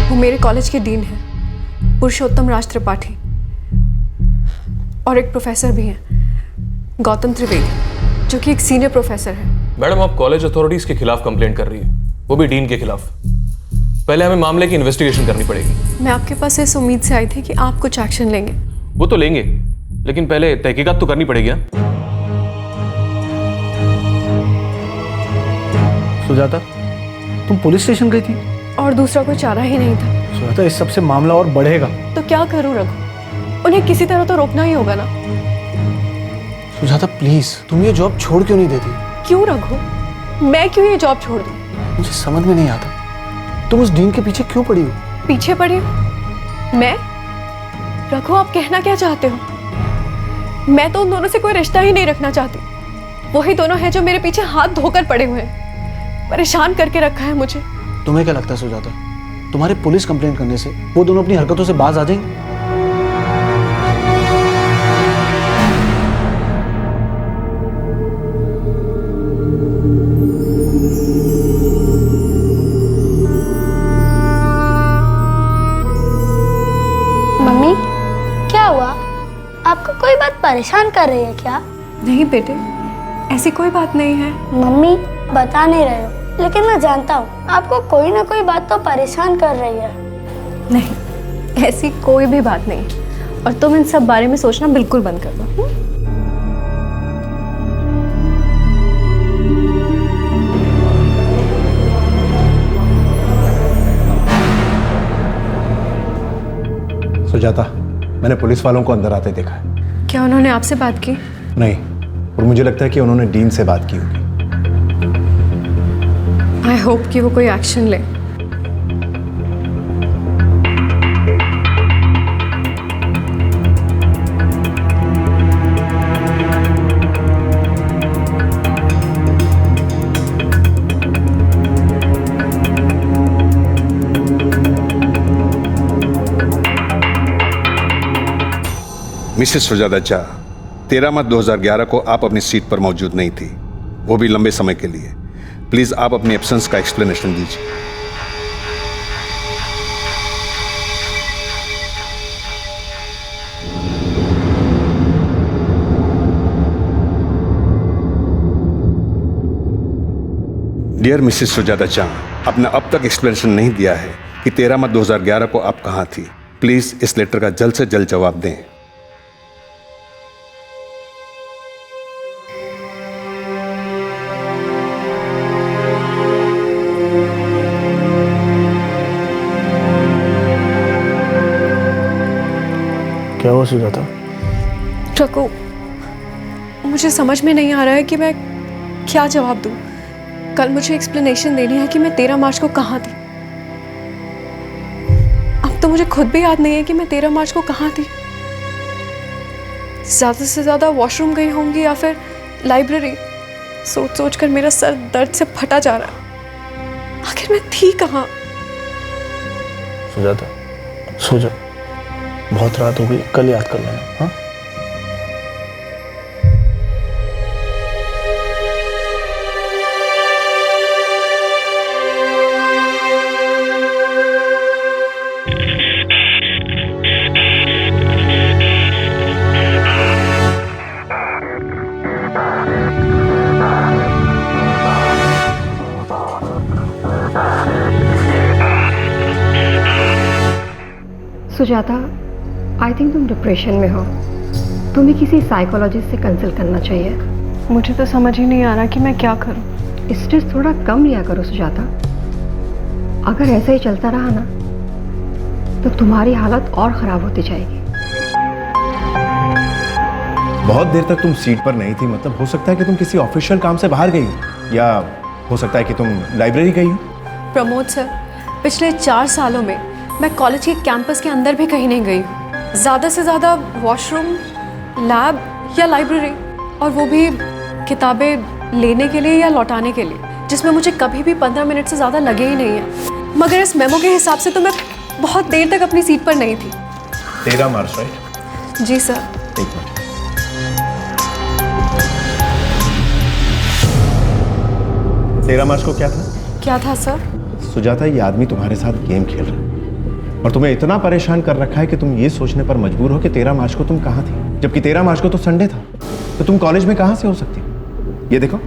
वो मेरे कॉलेज के डीन हैं, पुरुषोत्तम राज त्रिपाठी, और एक प्रोफेसर भी हैं, गौतम त्रिवेदी, जो कि एक सीनियर प्रोफेसर है। मैडम, आप कॉलेज अथॉरिटीज के खिलाफ कंप्लेंट कर रही है, वो भी डीन के खिलाफ। पहले हमें मामले की इन्वेस्टिगेशन करनी पड़ेगी। मैं आपके पास इस उम्मीद से आई थी कि आप कुछ एक्शन लेंगे। वो तो लेंगे, लेकिन पहले तहकीकात तो करनी पड़ेगी। सुजाता, तुम पुलिस स्टेशन गई थी? और दूसरा कोई चारा ही नहीं था। सुजाता, इस सबसे मामला और बढ़ेगा। तो क्या करूं रघु? उन्हें किसी तरह तो रोकना ही होगा ना। सुजाता प्लीज, तुम ये जॉब छोड़ क्यों नहीं देती? क्यों रघु? मैं क्यों ये जॉब छोड़ दूं? मुझे समझ में नहीं आता, तुम उस डीन के पीछे क्यों पड़ी हो? पीछे पड़ी हो? मैं? रघु, आप कहना क्या चाहते हो? मैं तो उन दोनों से कोई रिश्ता ही नहीं रखना चाहती। वही दोनों हैं जो मेरे पीछे हाथ धोकर पड़े हुए हैं, परेशान करके रखा है मुझे। तुम्हें क्या लगता है सुजाता, तुम्हारे पुलिस कंप्लेंट करने से वो दोनों अपनी हरकतों से बाज आ जाएंगे? मम्मी, क्या हुआ? आपको कोई बात परेशान कर रही है क्या? नहीं बेटे, ऐसी कोई बात नहीं है। मम्मी, बता नहीं रहे हो, लेकिन मैं जानता हूँ आपको कोई ना कोई बात तो परेशान कर रही है। नहीं, ऐसी कोई भी बात नहीं, और तुम इन सब बारे में सोचना बिल्कुल बंद कर दो। सुजाता, मैंने पुलिस वालों को अंदर आते देखा है। क्या उन्होंने आपसे बात की? नहीं, और मुझे लगता है कि उन्होंने डीन से बात की होगी। आई होप कि वो कोई एक्शन ले। मिसेस सुजाता झा, 13 मार्च 2011 को आप अपनी सीट पर मौजूद नहीं थी, वो भी लंबे समय के लिए। प्लीज आप अपनी एब्सेंस का एक्सप्लेनेशन दीजिए। डियर मिसेस सुजाता झा, आपने अब तक एक्सप्लेनेशन नहीं दिया है कि 13 मार्च 2011 को आप कहां थी। प्लीज इस लेटर का जल्द से जल्द जवाब दें। क्या हुआ सुजाता? रघु, मुझे समझ में नहीं आ रहा है कि मैं क्या जवाब दूं। कल मुझे एक्सप्लेनेशन देनी है कि मैं 13 मार्च को कहाँ थी। अब तो मुझे खुद भी याद नहीं है कि मैं 13 मार्च को कहाँ थी। ज़्यादा से ज़्यादा वॉशरूम गई होंगी या फिर लाइब्रेरी। सोच सोच कर मेरा सर दर्द से फटा जा रहा है। आखिर मैं थी कहाँ? सुजाता, सो जा, बहुत रात हो गई, कल याद कर लेना। हाँ? सुजाता, आई थिंक तुम डिप्रेशन में हो। तुम्हें किसी साइकोलॉजिस्ट से कंसल्ट करना चाहिए। मुझे तो समझ ही नहीं आ रहा कि मैं क्या करूं। स्ट्रेस थोड़ा कम लिया करो सुजाता। अगर ऐसा ही चलता रहा ना तो तुम्हारी हालत और ख़राब होती जाएगी। बहुत देर तक तुम सीट पर नहीं थी, मतलब हो सकता है कि तुम किसी ऑफिशियल काम से बाहर गई हो, या हो सकता है कि तुम लाइब्रेरी गई हो। प्रमोद सर, पिछले 4 सालों में मैं कॉलेज के कैंपस के अंदर भी कहीं नहीं गई हूँ। ज़्यादा से ज़्यादा वॉशरूम, लैब या लाइब्रेरी, और वो भी किताबें लेने के लिए या लौटाने के लिए, जिसमें मुझे कभी भी 15 मिनट से ज़्यादा लगे ही नहीं है। मगर इस मेमो के हिसाब से तो मैं बहुत देर तक अपनी सीट पर नहीं थी। 13 मार्च राइट? जी सर। एक मिनट। 13 मार्च को क्या था? क्या था सर? सुजाता, ये आदमी तुम्हारे साथ गेम खेल रहा है और तुम्हें इतना परेशान कर रखा है कि तुम ये सोचने पर मजबूर हो कि 13 मार्च को तुम कहाँ थी, जबकि 13 मार्च को तो संडे था। तो तुम कॉलेज में कहाँ से हो सकती हो? ये देखो।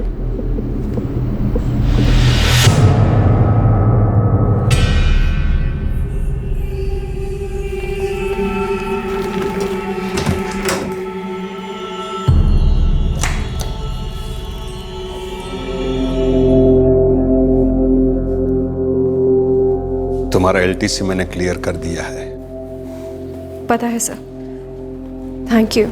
तुम्हारा एलटीसी मैंने क्लियर कर दिया है। पता है सर। Thank you.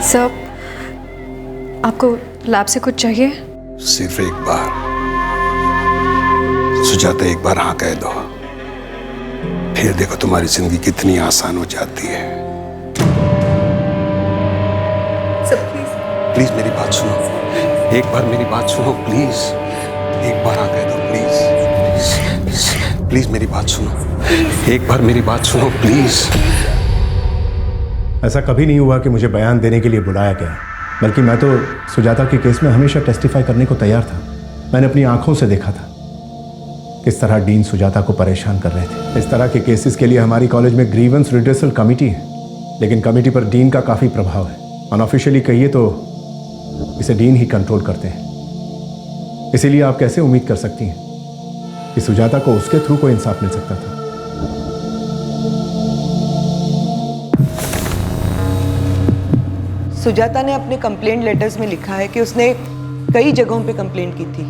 सर, आपको लैब से कुछ चाहिए? सिर्फ एक बार सुजाता, एक बार हाँ कह दो, फिर देखो तुम्हारी जिंदगी कितनी आसान हो जाती है। प्लीज मेरी बात सुनो, एक बार मेरी बात सुनो प्लीज। एक बार हाँ कह दो प्लीज। प्लीज मेरी बात सुनो, एक बार मेरी बात सुनो प्लीज। ऐसा कभी नहीं हुआ कि मुझे बयान देने के लिए बुलाया गया, बल्कि मैं तो सुजाता के केस में हमेशा टेस्टिफाई करने को तैयार था। मैंने अपनी आंखों से देखा था किस तरह डीन सुजाता को परेशान कर रहे थे। इस तरह के केसेस के लिए हमारी कॉलेज में ग्रीवेंस रिड्रेसल कमेटी है, लेकिन कमेटी पर डीन का काफ़ी प्रभाव है। अनऑफिशियली कहिए तो इसे डीन ही कंट्रोल करते हैं। इसीलिए आप कैसे उम्मीद कर सकती हैं कि सुजाता को उसके थ्रू कोई इंसाफ मिल सकता था? सुजाता ने अपने कंप्लेंट लेटर्स में लिखा है कि उसने कई जगहों पे कंप्लेंट की थी,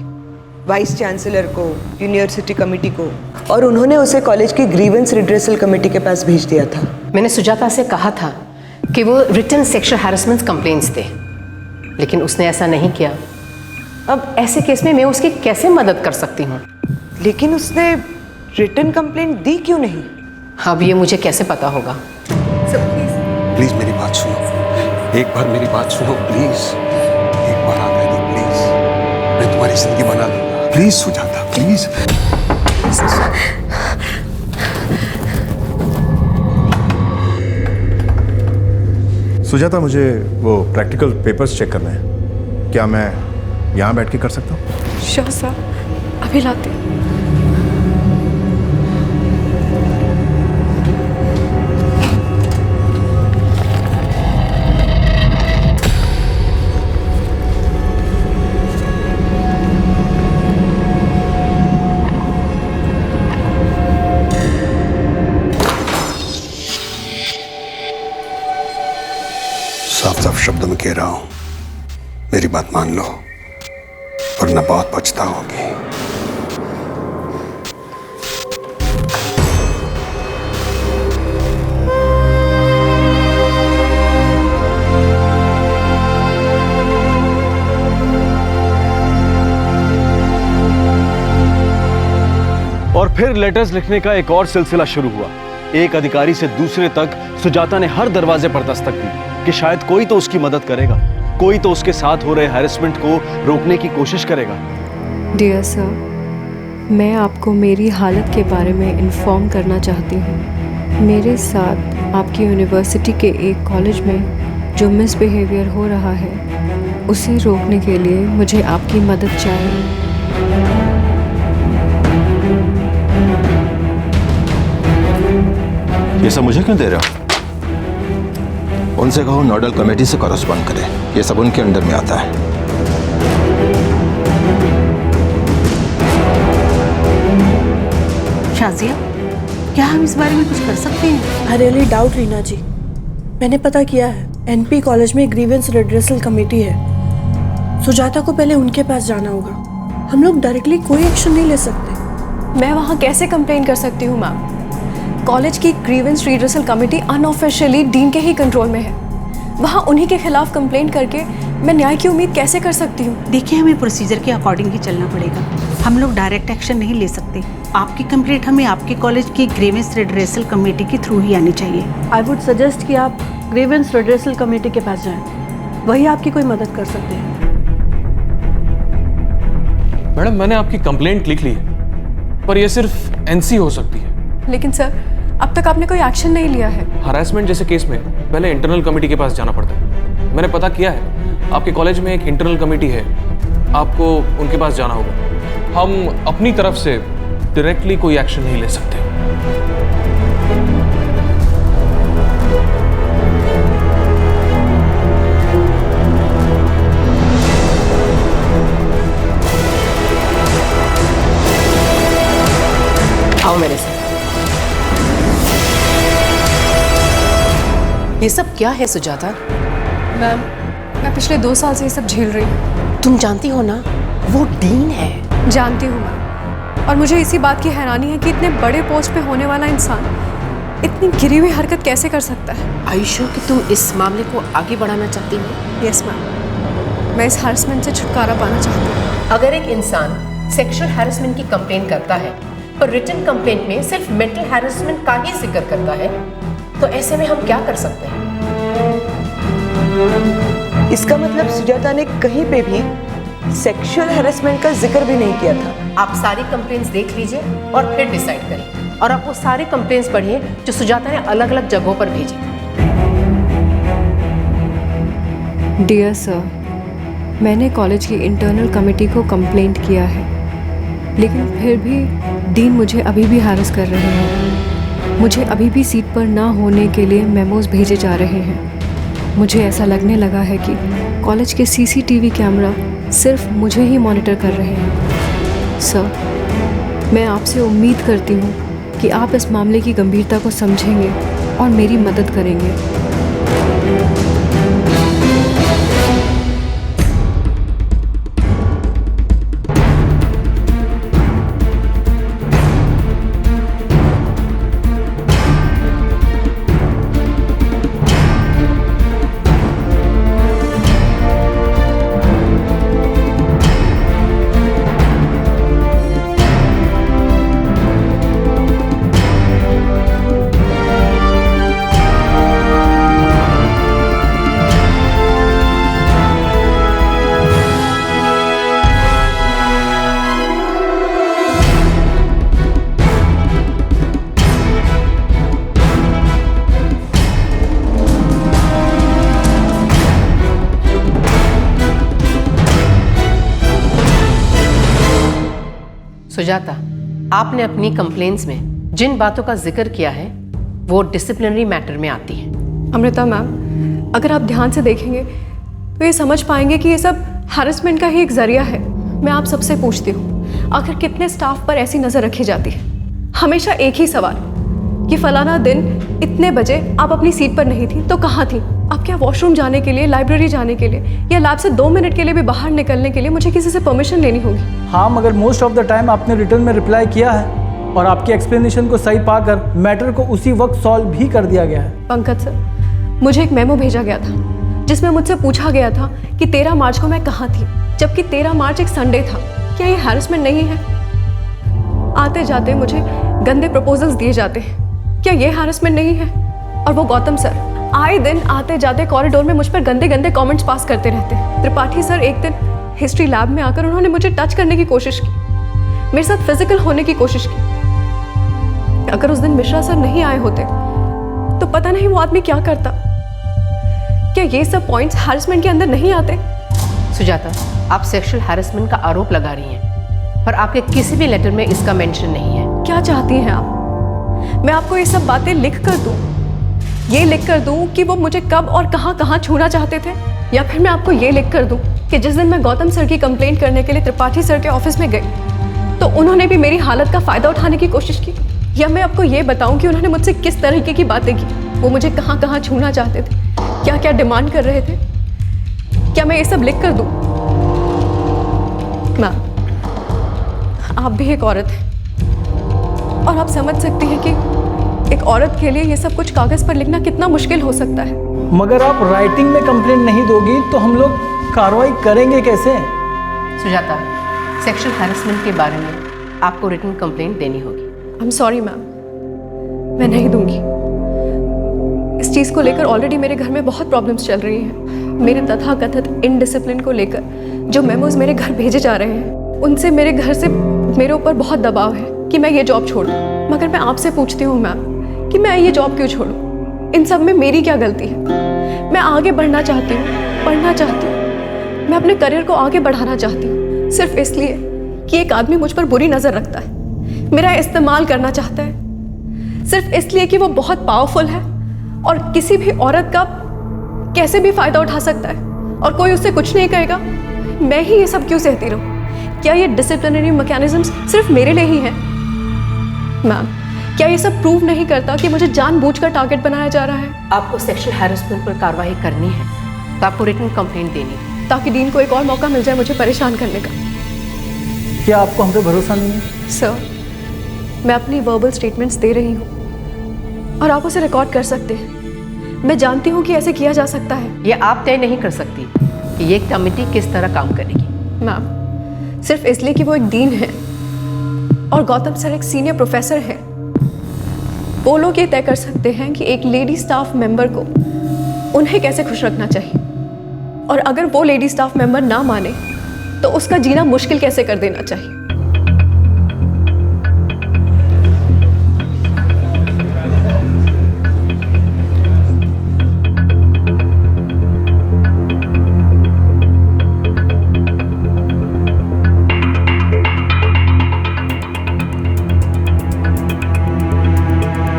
वाइस चांसलर को, यूनिवर्सिटी कमेटी को, और उन्होंने उसे कॉलेज की ग्रीवेंस रिड्रेसल कमेटी के पास भेज दिया था। मैंने सुजाता से कहा था कि वो रिटन सेक्शुअल हैरेसमेंट कंप्लेंट्स दे, लेकिन उसने ऐसा नहीं किया। अब ऐसे केस में मैं उसकी कैसे मदद कर सकती हूँ? लेकिन उसने रिटन कंप्लेंट दी क्यों नहीं? अब ये मुझे कैसे पता होगा? प्लीज मेरी बात सुनो, एक बार मेरी बात सुनो प्लीज। एक बार हाँ कह दो प्लीज, मैं तुम्हारी जिंदगी बना दूंगा। Please Sujata please. सुजाता, मुझे वो प्रैक्टिकल पेपर्स चेक करना है। क्या मैं यहाँ बैठ के कर सकता हूँ? श्योर सर, अभी लाते। साफ साफ शब्दों में कह रहा हूं, मेरी बात मान लो वरना बहुत पछताओगी। और फिर लेटर्स लिखने का एक और सिलसिला शुरू हुआ। एक अधिकारी से दूसरे तक सुजाता ने हर दरवाजे पर दस्तक दी कि शायद कोई तो उसकी मदद करेगा, कोई तो उसके साथ हो रहे हैरेसमेंट को रोकने की कोशिश करेगा। डियर सर, मैं आपको मेरी हालत के बारे में इन्फॉर्म करना चाहती हूँ। मेरे साथ आपकी यूनिवर्सिटी के एक कॉलेज में जो मिसबिहेवियर हो रहा है, उसे रोकने के लिए मुझे आपकी मदद चाहिए। ये सब मुझे क्यों दे रहे हो? उनसे कहो नोडल कमेटी से कॉरेस्पॉन्ड करें, ये सब उनके अंडर में आता है। शाजिया, क्या हम इस बारे में कुछ कर सकते हैं? आई रियली डाउट रीना जी। मैंने पता किया है, एनपी कॉलेज में ग्रीवेंस रिड्रेसल कमेटी है। सुजाता को पहले उनके पास जाना होगा। हम लोग डायरेक्टली कोई एक्शन नहीं ले सकते। मैं वहाँ कैसे कंप्लेन कर सकती हूँ मैम? कॉलेज की grievance redressal committee unofficially dean के ही कंट्रोल में है। वहाँ उन्हीं के खिलाफ कंप्लेंट करके मैं न्याय की उम्मीद कैसे कर सकती हूँ? देखिए, हमें प्रोसीजर के अकॉर्डिंग ही चलना पड़ेगा। हम लोग डायरेक्ट एक्शन नहीं ले सकते। आपकी कंप्लेंट हमें आपके कॉलेज की ग्रीवेंस रिड्रेसल कमेटी के थ्रू ही आनी चाहिए। आई वुड सजेस्ट कि आप ग्रीवेंस रिड्रेसल कमेटी के पास जाएं, वही आपकी कोई मदद कर सकते हैं। मैडम, मैंने आपकी कंप्लेंट लिख ली है, पर यह सिर्फ एनसी हो सकती है। लेकिन सर, अब तक आपने कोई एक्शन नहीं लिया है। हरासमेंट जैसे केस में पहले इंटरनल कमेटी के पास जाना पड़ता है। मैंने पता किया है, आपके कॉलेज में एक इंटरनल कमेटी है, आपको उनके पास जाना होगा। हम अपनी तरफ से डायरेक्टली कोई एक्शन नहीं ले सकते। आओ मेरे साथ। ये सब क्या है सुजाता? मैम, मैं पिछले 2 साल से ये सब झेल रही हूँ। तुम जानती हो ना, वो डीन है। जानती हूँ मैम, और मुझे इसी बात की हैरानी है कि इतने बड़े पोस्ट पे होने वाला इंसान इतनी गिरी हुई हरकत कैसे कर सकता है। आयुषो कि तुम इस मामले को आगे बढ़ाना चाहती हो? यस मैम, मैं इस हैरेसमेंट से छुटकारा पाना चाहती हूँ। अगर एक इंसान सेक्सुअल हैरेसमेंट की कंप्लेंट करता है पर रिटन कंप्लेंट में सिर्फ मेंटल हैरेसमेंट का ही जिक्र करता है, तो ऐसे में हम क्या कर सकते हैं? इसका मतलब सुजाता ने कहीं पे भी सेक्सुअल हैरेसमेंट का जिक्र भी नहीं किया था। आप सारी कंप्लेंट्स देख लीजिए और फिर डिसाइड करिए। और आप वो सारे कंप्लेंट्स पढ़िए जो सुजाता ने अलग अलग जगहों पर भेजी। डियर सर, मैंने कॉलेज की इंटरनल कमेटी को कंप्लेंट किया है, लेकिन फिर भी डीन मुझे अभी भी हैरेस कर रहे हैं। मुझे अभी भी सीट पर ना होने के लिए मेमोज भेजे जा रहे हैं। मुझे ऐसा लगने लगा है कि कॉलेज के सीसीटीवी कैमरा सिर्फ मुझे ही मॉनिटर कर रहे हैं। सर, मैं आपसे उम्मीद करती हूँ कि आप इस मामले की गंभीरता को समझेंगे और मेरी मदद करेंगे। सुजाता, आपने अपनी कंप्लेंट्स में जिन बातों का जिक्र किया है वो डिसिप्लिनरी मैटर में आती है। अमृता मैम, अगर आप ध्यान से देखेंगे तो ये समझ पाएंगे कि ये सब हैरेसमेंट का ही एक जरिया है। मैं आप सबसे पूछती हूँ, आखिर कितने स्टाफ पर ऐसी नज़र रखी जाती है? हमेशा एक ही सवाल कि फलाना दिन इतने बजे आप अपनी सीट पर नहीं थी तो कहाँ थी? आप क्या वॉशरूम जाने के लिए, लाइब्रेरी जाने के लिए या लैब से 2 मिनट के लिए भी बाहर निकलने के लिए मुझे किसी से परमिशन लेनी होगी? हाँ, मगर मोस्ट ऑफ द टाइम आपने रिटर्न में रिप्लाई किया है और आपकी एक्सप्लेनेशन को सही पाकर मैटर को उसी वक्त सॉल्व भी कर दिया गया है। पंकज सर, मुझे एक मेमो भेजा गया था जिसमें मुझसे पूछा गया था कि 13 मार्च को मैं कहाँ थी, जबकि 13 मार्च एक संडे था। क्या ये हैरेसमेंट नहीं है? आते जाते मुझे गंदे प्रपोजल्स दिए जाते हैं, क्या ये हैरेसमेंट नहीं है? और वो गौतम सर आए दिन आते जाते कॉरिडोर में मुझ पर गंदे गंदे कमेंट्स पास करते रहते हैं। त्रिपाठी सर एक दिन हिस्ट्री लैब में आकर उन्होंने मुझे टच करने की कोशिश की, मेरे साथ फिजिकल होने की कोशिश की। अगर उस दिन मिश्रा सर नहीं आए होते तो पता नहीं वो आदमी क्या करता। क्या ये सब पॉइंट्स हैरेसमेंट के अंदर नहीं आते? सुजाता, आप सेक्सुअल हैरेसमेंट का आरोप लगा रही हैं, पर आपके किसी भी लेटर में इसका मेंशन नहीं है। क्या चाहती हैं आप? मैं आपको ये सब बातें लिख कर दूं? ये लिख कर दूं कि वो मुझे कब और कहाँ छूना चाहते थे? या फिर मैं आपको ये लिख कर दूं कि जिस दिन मैं गौतम सर की कंप्लेंट करने के लिए त्रिपाठी सर के ऑफिस में गई तो उन्होंने भी मेरी हालत का फ़ायदा उठाने की कोशिश की? या मैं आपको ये बताऊं कि उन्होंने मुझसे किस तरीके की बातें की, वो मुझे कहाँ छूना चाहते थे, क्या क्या डिमांड कर रहे थे? क्या मैं ये सब लिख कर दूं? मैम, आप भी एक औरत हैं और आप समझ सकती हैं कि एक औरत के लिए ये सब कुछ कागज पर लिखना कितना मुश्किल हो सकता है। मगर आप राइटिंग में कंप्लेंट नहीं दोगी तो हम लोग कार्रवाई करेंगे कैसे? सुजाता, सेक्सुअल हैरेसमेंट के बारे में आपको रिटन कंप्लेंट देनी होगी। आई एम सॉरी मैम, मैं नहीं दूंगी। इस चीज़ को लेकर ऑलरेडी मेरे घर में बहुत प्रॉब्लम्स चल रही हैं। मेरे तथाकथित इनडिसिप्लिन को लेकर जो मेमोज मेरे घर भेजे जा रहे हैं, उनसे मेरे घर से मेरे ऊपर बहुत दबाव है कि मैं ये जॉब छोड़ दूँ। मगर मैं आपसे पूछती हूँ मैम कि मैं ये जॉब क्यों छोड़ूँ? इन सब में मेरी क्या गलती है? मैं आगे बढ़ना चाहती हूँ, पढ़ना चाहती हूँ, मैं अपने करियर को आगे बढ़ाना चाहती हूँ, सिर्फ इसलिए कि एक आदमी मुझ पर बुरी नज़र रखता है, मेरा इस्तेमाल करना चाहता है, सिर्फ इसलिए कि वो बहुत पावरफुल है और किसी भी औरत का कैसे भी फायदा उठा सकता है और कोई उससे कुछ नहीं कहेगा। मैं ही ये सब क्यों सहती रहूं? क्या ये डिसिप्लिनरी मैकेनिज्म्स सिर्फ मेरे लिए ही हैं? मैम, क्या ये सब प्रूव नहीं करता कि मुझे जानबूझकर टारगेट बनाया जा रहा है? आपको सेक्सुअल हैरेसमेंट पर कार्रवाई करनी है तो आपको रिटन कंप्लेंट देनी है, ताकि डीन को एक और मौका मिल जाए मुझे परेशान करने का। क्या आपको हम पे भरोसा नहीं है? सर, मैं अपनी वर्बल स्टेटमेंट्स दे रही हूँ और आप उसे रिकॉर्ड कर सकते हैं। मैं जानती हूँ कि ऐसे किया जा सकता है। ये आप तय नहीं कर सकती कि ये कमेटी किस तरह काम करेगी। मैम, सिर्फ इसलिए कि वो एक डीन है और गौतम सर एक सीनियर प्रोफेसर है, वो लोग ये तय कर सकते हैं कि एक लेडी स्टाफ मेंबर को उन्हें कैसे खुश रखना चाहिए, और अगर वो लेडी स्टाफ मेंबर ना माने तो उसका जीना मुश्किल कैसे कर देना चाहिए।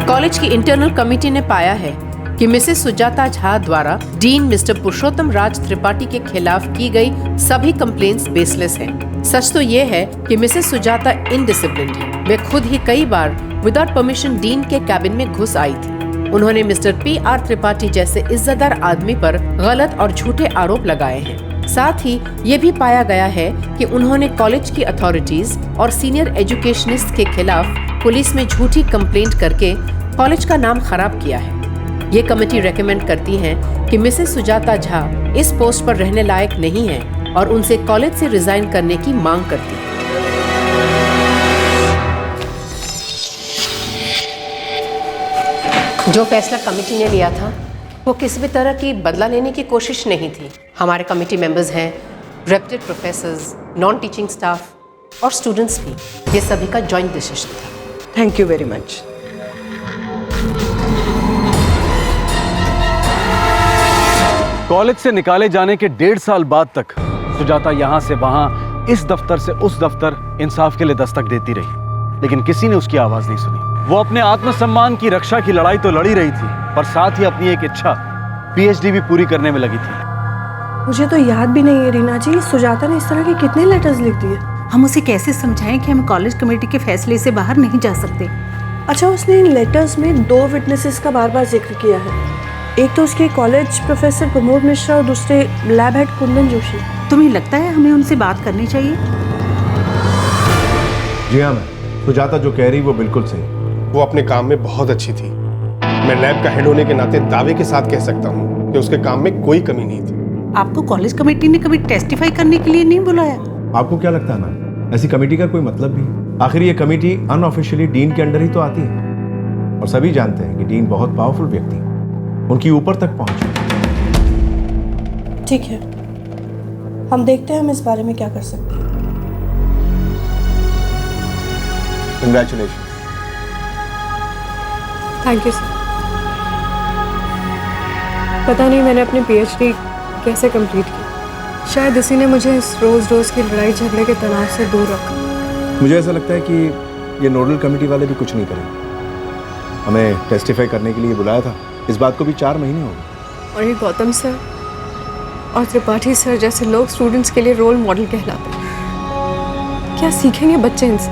कॉलेज की इंटरनल कमेटी ने पाया है कि मिसेस सुजाता झा द्वारा डीन मिस्टर पुरुषोत्तम राज त्रिपाठी के खिलाफ की गई सभी कंप्लेंट्स बेसलेस हैं। सच तो ये है कि मिसेस सुजाता इनडिसिप्लिन्ड है। वे खुद ही कई बार विदाउट परमिशन डीन के कैबिन में घुस आई थी। उन्होंने मिस्टर PR त्रिपाठी जैसे इज्जतदार आदमी पर गलत और झूठे आरोप लगाए हैं। साथ ही ये भी पाया गया है कि उन्होंने कॉलेज की अथॉरिटीज और सीनियर एजुकेशनिस्ट के खिलाफ पुलिस में झूठी कंप्लेंट करके कॉलेज का नाम खराब किया है। ये कमेटी रेकमेंड करती है कि मिसेस सुजाता झा इस पोस्ट पर रहने लायक नहीं है और उनसे कॉलेज से रिजाइन करने की मांग करती है। जो फैसला कमेटी ने लिया था वो किसी भी तरह की बदला लेने की कोशिश नहीं थी। हमारे कमेटी मेंबर्स हैं reputed professors, non teaching staff और स्टूडेंट्स भी। ये सभी का जॉइंट डिसीजन था। Thank you very much. College से निकाले जाने के 1.5 साल बाद तक सुजाता यहाँ से वहाँ, इस दफ्तर से उस दफ्तर इंसाफ के लिए दस्तक देती रही, लेकिन किसी ने उसकी आवाज नहीं सुनी। वो अपने आत्मसम्मान की रक्षा की लड़ाई तो लड़ी रही थी, पर साथ ही अपनी एक इच्छा PhD भी पूरी करने में लगी थी। मुझे तो याद भी नहीं है रीना जी, सुजाता ने इस तरह के कितने लेटर्स लिख दिए। हम उसे कैसे समझाएं कि हम कॉलेज कमेटी के फैसले से बाहर नहीं जा सकते। अच्छा, उसने इन लेटर्स में 2 विटनेसेस का बार बार जिक्र किया है। एक तो उसके कॉलेज प्रोफेसर प्रमोद मिश्रा और दूसरे लैब हेड कुंदन जोशी। तुम्हें लगता है हमें उनसे बात करनी चाहिए? जी हाँ मैम, सुजाता जो कह रही वो बिल्कुल सही। वो अपने काम में बहुत अच्छी थी। मैं लैब का हेड होने के नाते दावे के साथ कह सकता हूँ कि उसके काम में कोई कमी नहीं थी। आपको कॉलेज कमेटी ने कभी टेस्टिफाई करने के लिए नहीं बुलाया? आपको क्या लगता है ना, ऐसी कमेटी का कोई मतलब भी है? आखिर ये कमेटी अनऑफिशियली डीन के अंडर ही तो आती है, और सभी जानते हैं कि डीन बहुत पावरफुल व्यक्ति है, उनकी ऊपर तक पहुंच। ठीक है, हम देखते हैं हम इस बारे में क्या कर सकते हैं। कंग्रेचुलेशन। Thank you sir. पता नहीं मैंने अपनी PhD कैसे कंप्लीट की। शायद इसी ने मुझे इस रोज़ रोज़ की लड़ाई झगड़े के तनाव से दूर रखा। मुझे ऐसा लगता है कि ये नोडल कमेटी वाले भी कुछ नहीं करेंगे। हमें टेस्टिफाई करने के लिए बुलाया था, इस बात को भी 4 महीने हो गए। और ये गौतम सर और त्रिपाठी सर जैसे लोग स्टूडेंट्स के लिए रोल मॉडल कहलाते हैं। क्या सीखेंगे बच्चे इनसे?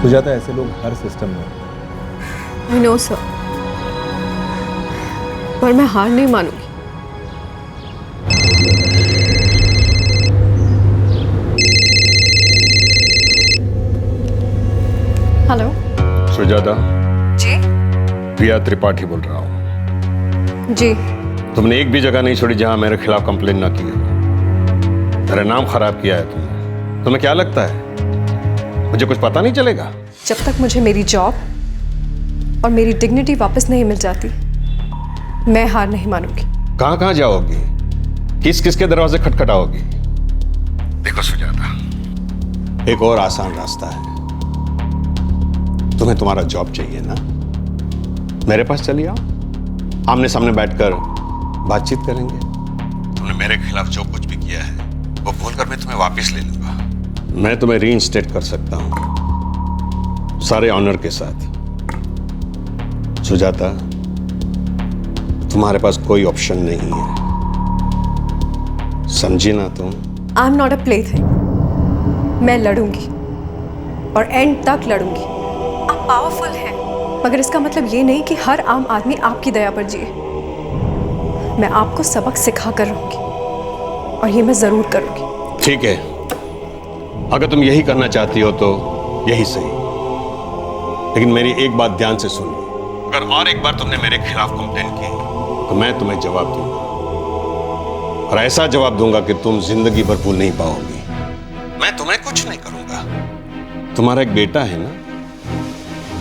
सुजाता, ऐसे लोग हर सिस्टम में। आई नो सर, पर मैं हार नहीं मानूंगी। हेलो सुजाता, प्रिया त्रिपाठी बोल रहा हूँ। जी। तुमने एक भी जगह नहीं छोड़ी जहां मेरे खिलाफ कंप्लेन ना की हो। मेरा नाम खराब किया है तुमने। तुम्हें क्या लगता है मुझे कुछ पता नहीं चलेगा? जब तक मुझे मेरी जॉब और मेरी डिग्निटी वापस नहीं मिल जाती, मैं हार नहीं मानूंगी। कहां कहां जाओगी? किस किस के दरवाजे खटखटाओगी? देखो सुजाता, एक और आसान रास्ता है। तुम्हें तुम्हारा जॉब चाहिए ना, मेरे पास चलिए आओ, आमने सामने बैठकर बातचीत करेंगे। तुमने मेरे खिलाफ जो कुछ भी किया है वो बोलकर मैं तुम्हें वापस ले लूंगा। मैं तुम्हें रीइंस्टेट कर सकता हूं सारे ऑनर के साथ। सुजाता, तुम्हारे पास कोई ऑप्शन नहीं है, समझी ना तुम? I am not a plaything. मैं लड़ूंगी और एंड तक लड़ूंगी। आप पावरफुल हैं, मगर इसका मतलब ये नहीं कि हर आम आदमी आपकी दया पर जिए। मैं आपको सबक सिखा कर रहूंगी और ये मैं जरूर करूंगी। ठीक है, अगर तुम यही करना चाहती हो तो यही सही, लेकिन मेरी एक बात ध्यान से सुन लो। अगर और एक बार तुमने मेरे खिलाफ कंप्लेंट की तो मैं तुम्हें जवाब दूंगा, और ऐसा जवाब दूंगा कि तुम जिंदगी भर भूल नहीं पाओगी। मैं तुम्हें कुछ नहीं करूंगा। तुम्हारा एक बेटा है ना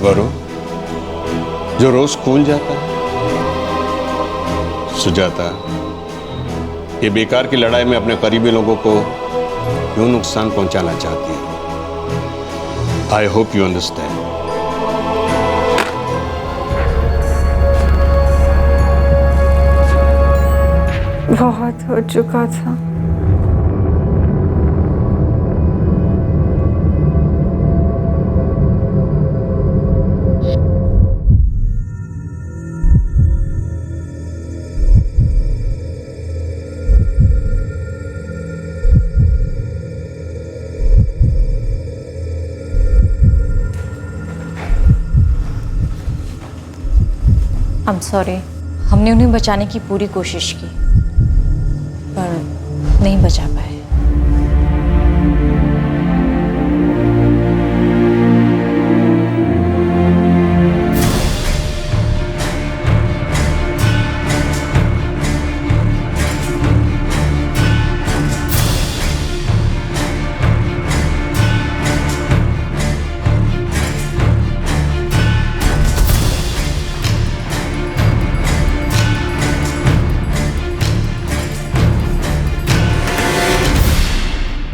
वरुण, जो रोज स्कूल जाता है। सुजाता, ये बेकार की लड़ाई में अपने करीबी लोगों को क्यों नुकसान पहुंचाना चाहती है? I hope you understand. बहुत हो चुका था। I'm sorry, हमने उन्हें बचाने की पूरी कोशिश की पर नहीं बचा पाए।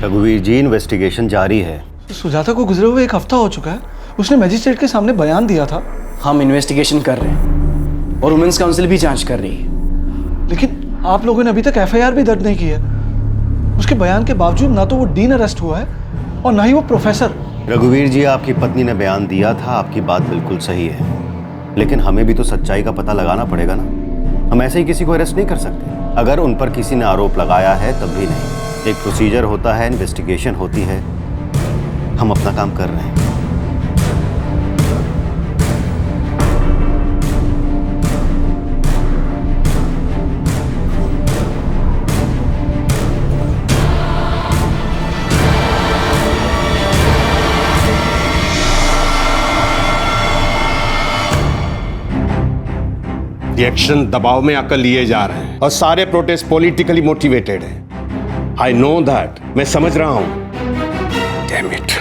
रघुवीर जी, इन्वेस्टिगेशन जारी है। सुजाता को गुजरे हुए एक हफ्ता हो चुका है। उसने मजिस्ट्रेट के सामने बयान दिया था। हम इन्वेस्टिगेशन कर रहे हैं और वुमेन्स काउंसिल भी जांच कर रही है। लेकिन आप लोगों ने अभी तक एफआईआर भी दर्ज नहीं की है। उसके बयान के बावजूद ना तो वो डीन अरेस्ट हुआ है और ना ही वो प्रोफेसर। रघुवीर जी, आपकी पत्नी ने बयान दिया था, आपकी बात बिल्कुल सही है, लेकिन हमें भी तो सच्चाई का पता लगाना पड़ेगा ना। हम ऐसे ही किसी को अरेस्ट नहीं कर सकते। अगर उन पर किसी ने आरोप लगाया है तब भी नहीं। एक प्रोसीजर होता है, इन्वेस्टिगेशन होती है। हम अपना काम कर रहे हैं। ये एक्शन दबाव में आकर लिए जा रहे हैं और सारे प्रोटेस्ट पॉलिटिकली मोटिवेटेड हैं। आई नो दैट, मैं समझ रहा हूं। Damn it.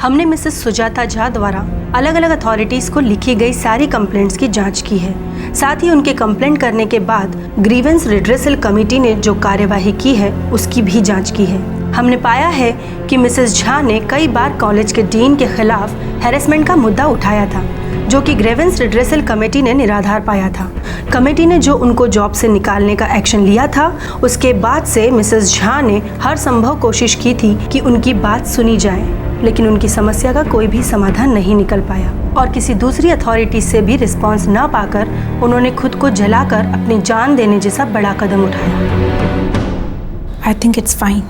हमने मिसेस सुजाता झा द्वारा अलग अलग अथॉरिटीज़ को लिखी गई सारी कंप्लेंट्स की जांच की है। साथ ही उनके कंप्लेंट करने के बाद ग्रीवेंस रिड्रेसल कमेटी ने जो कार्यवाही की है उसकी भी जांच की है। हमने पाया है कि मिसेस झा ने कई बार कॉलेज के डीन के खिलाफ हैरेसमेंट का मुद्दा उठाया था, जो कि ग्रीवेंस रिड्रेसल कमेटी ने निराधार पाया था। कमेटी ने जो उनको जॉब से निकालने का एक्शन लिया था, उसके बाद से मिसेस झा ने हर संभव कोशिश की थी कि उनकी बात सुनी जाए, लेकिन उनकी समस्या का कोई भी समाधान नहीं निकल पाया और किसी दूसरी अथॉरिटी से भी रिस्पांस न पाकर उन्होंने खुद को जलाकर अपनी जान देने जैसा बड़ा कदम उठाया। I think it's fine.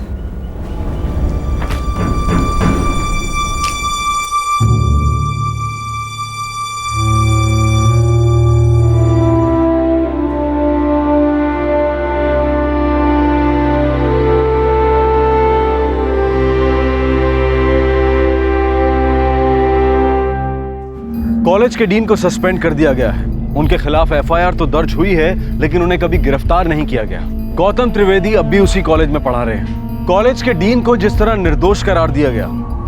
College के डीन को सस्पेंड कर दिया गया है। उनके खिलाफ एफआईआर तो दर्ज हुई है, लेकिन उन्हें कभी गिरफ्तार नहीं किया गया। गौतम त्रिवेदी अब भी उसी कॉलेज में पढ़ा रहे हैं। कॉलेज के डीन को जिस तरह निर्दोष करार दिया गया,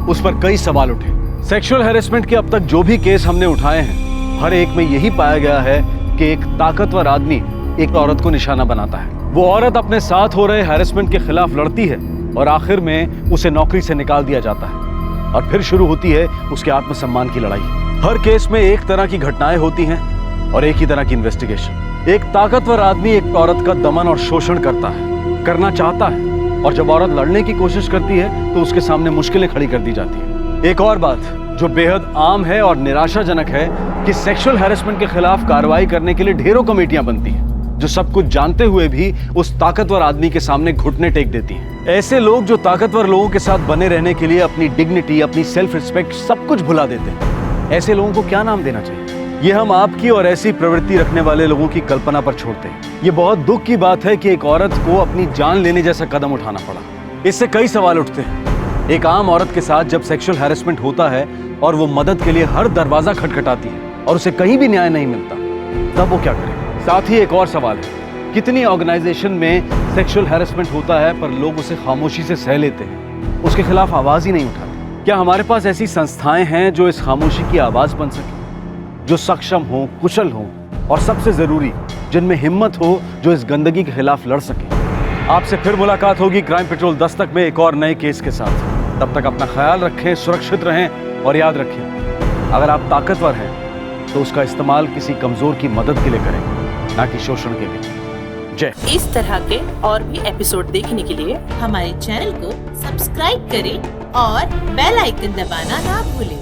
उस पर कई सवाल उठे। सेक्सुअल हैरेसमेंट के अब तक जो भी केस हमने उठाए हैं, हर एक में यही पाया गया है कि एक ताकतवर आदमी एक औरत को निशाना बनाता है। वो औरत अपने साथ हो रहे हैरेसमेंट के खिलाफ लड़ती है और आखिर में उसे नौकरी से निकाल दिया जाता है, और फिर शुरू होती है उसके आत्मसम्मान की लड़ाई। हर केस में एक तरह की घटनाएं होती हैं और एक ही तरह की इन्वेस्टिगेशन। एक ताकतवर आदमी एक औरत का दमन और शोषण करता है, करना चाहता है, और जब औरत लड़ने की कोशिश करती है तो उसके सामने मुश्किलें खड़ी कर दी जाती हैं। एक और बात जो बेहद आम है और निराशाजनक है कि सेक्सुअल हैरेसमेंट के खिलाफ कार्रवाई करने के लिए ढेरों कमेटियां बनती हैं, जो सब कुछ जानते हुए भी उस ताकतवर आदमी के सामने घुटने टेक देती हैं। ऐसे लोग जो ताकतवर लोगों के साथ बने रहने के लिए अपनी डिग्निटी, अपनी सेल्फ रिस्पेक्ट सब कुछ भुला देते हैं, ऐसे लोगों को क्या नाम देना चाहिए? ये हम आपकी और ऐसी प्रवृत्ति रखने वाले लोगों की कल्पना पर छोड़ते हैं। ये बहुत दुख की बात है कि एक औरत को अपनी जान लेने जैसा कदम उठाना पड़ा। इससे कई सवाल उठते हैं। एक आम औरत के साथ जब सेक्सुअल हैरेसमेंट होता है और वो मदद के लिए हर दरवाजा खटखटाती है और उसे कहीं भी न्याय नहीं मिलता, तब वो क्या करे? साथ ही एक और सवाल है, कितनी ऑर्गेनाइजेशन में सेक्सुअल हैरेसमेंट होता है पर लोग उसे खामोशी से सह लेते हैं, उसके खिलाफ आवाज ही नहीं उठाते। क्या हमारे पास ऐसी संस्थाएं हैं जो इस खामोशी की आवाज बन सके, जो सक्षम हो, कुशल हो, और सबसे जरूरी जिनमें हिम्मत हो, जो इस गंदगी के खिलाफ लड़ सके? आपसे फिर मुलाकात होगी क्राइम पेट्रोल दस्तक में एक और नए केस के साथ। तब तक अपना ख्याल रखें, सुरक्षित रहें, और याद रखें, अगर आप ताकतवर हैं तो उसका इस्तेमाल किसी कमजोर की मदद के लिए करें, ना कि शोषण के लिए। जय। इस तरह के और भी एपिसोड देखने के लिए हमारे चैनल को सब्सक्राइब करें और बेल आइकन दबाना ना भूलें।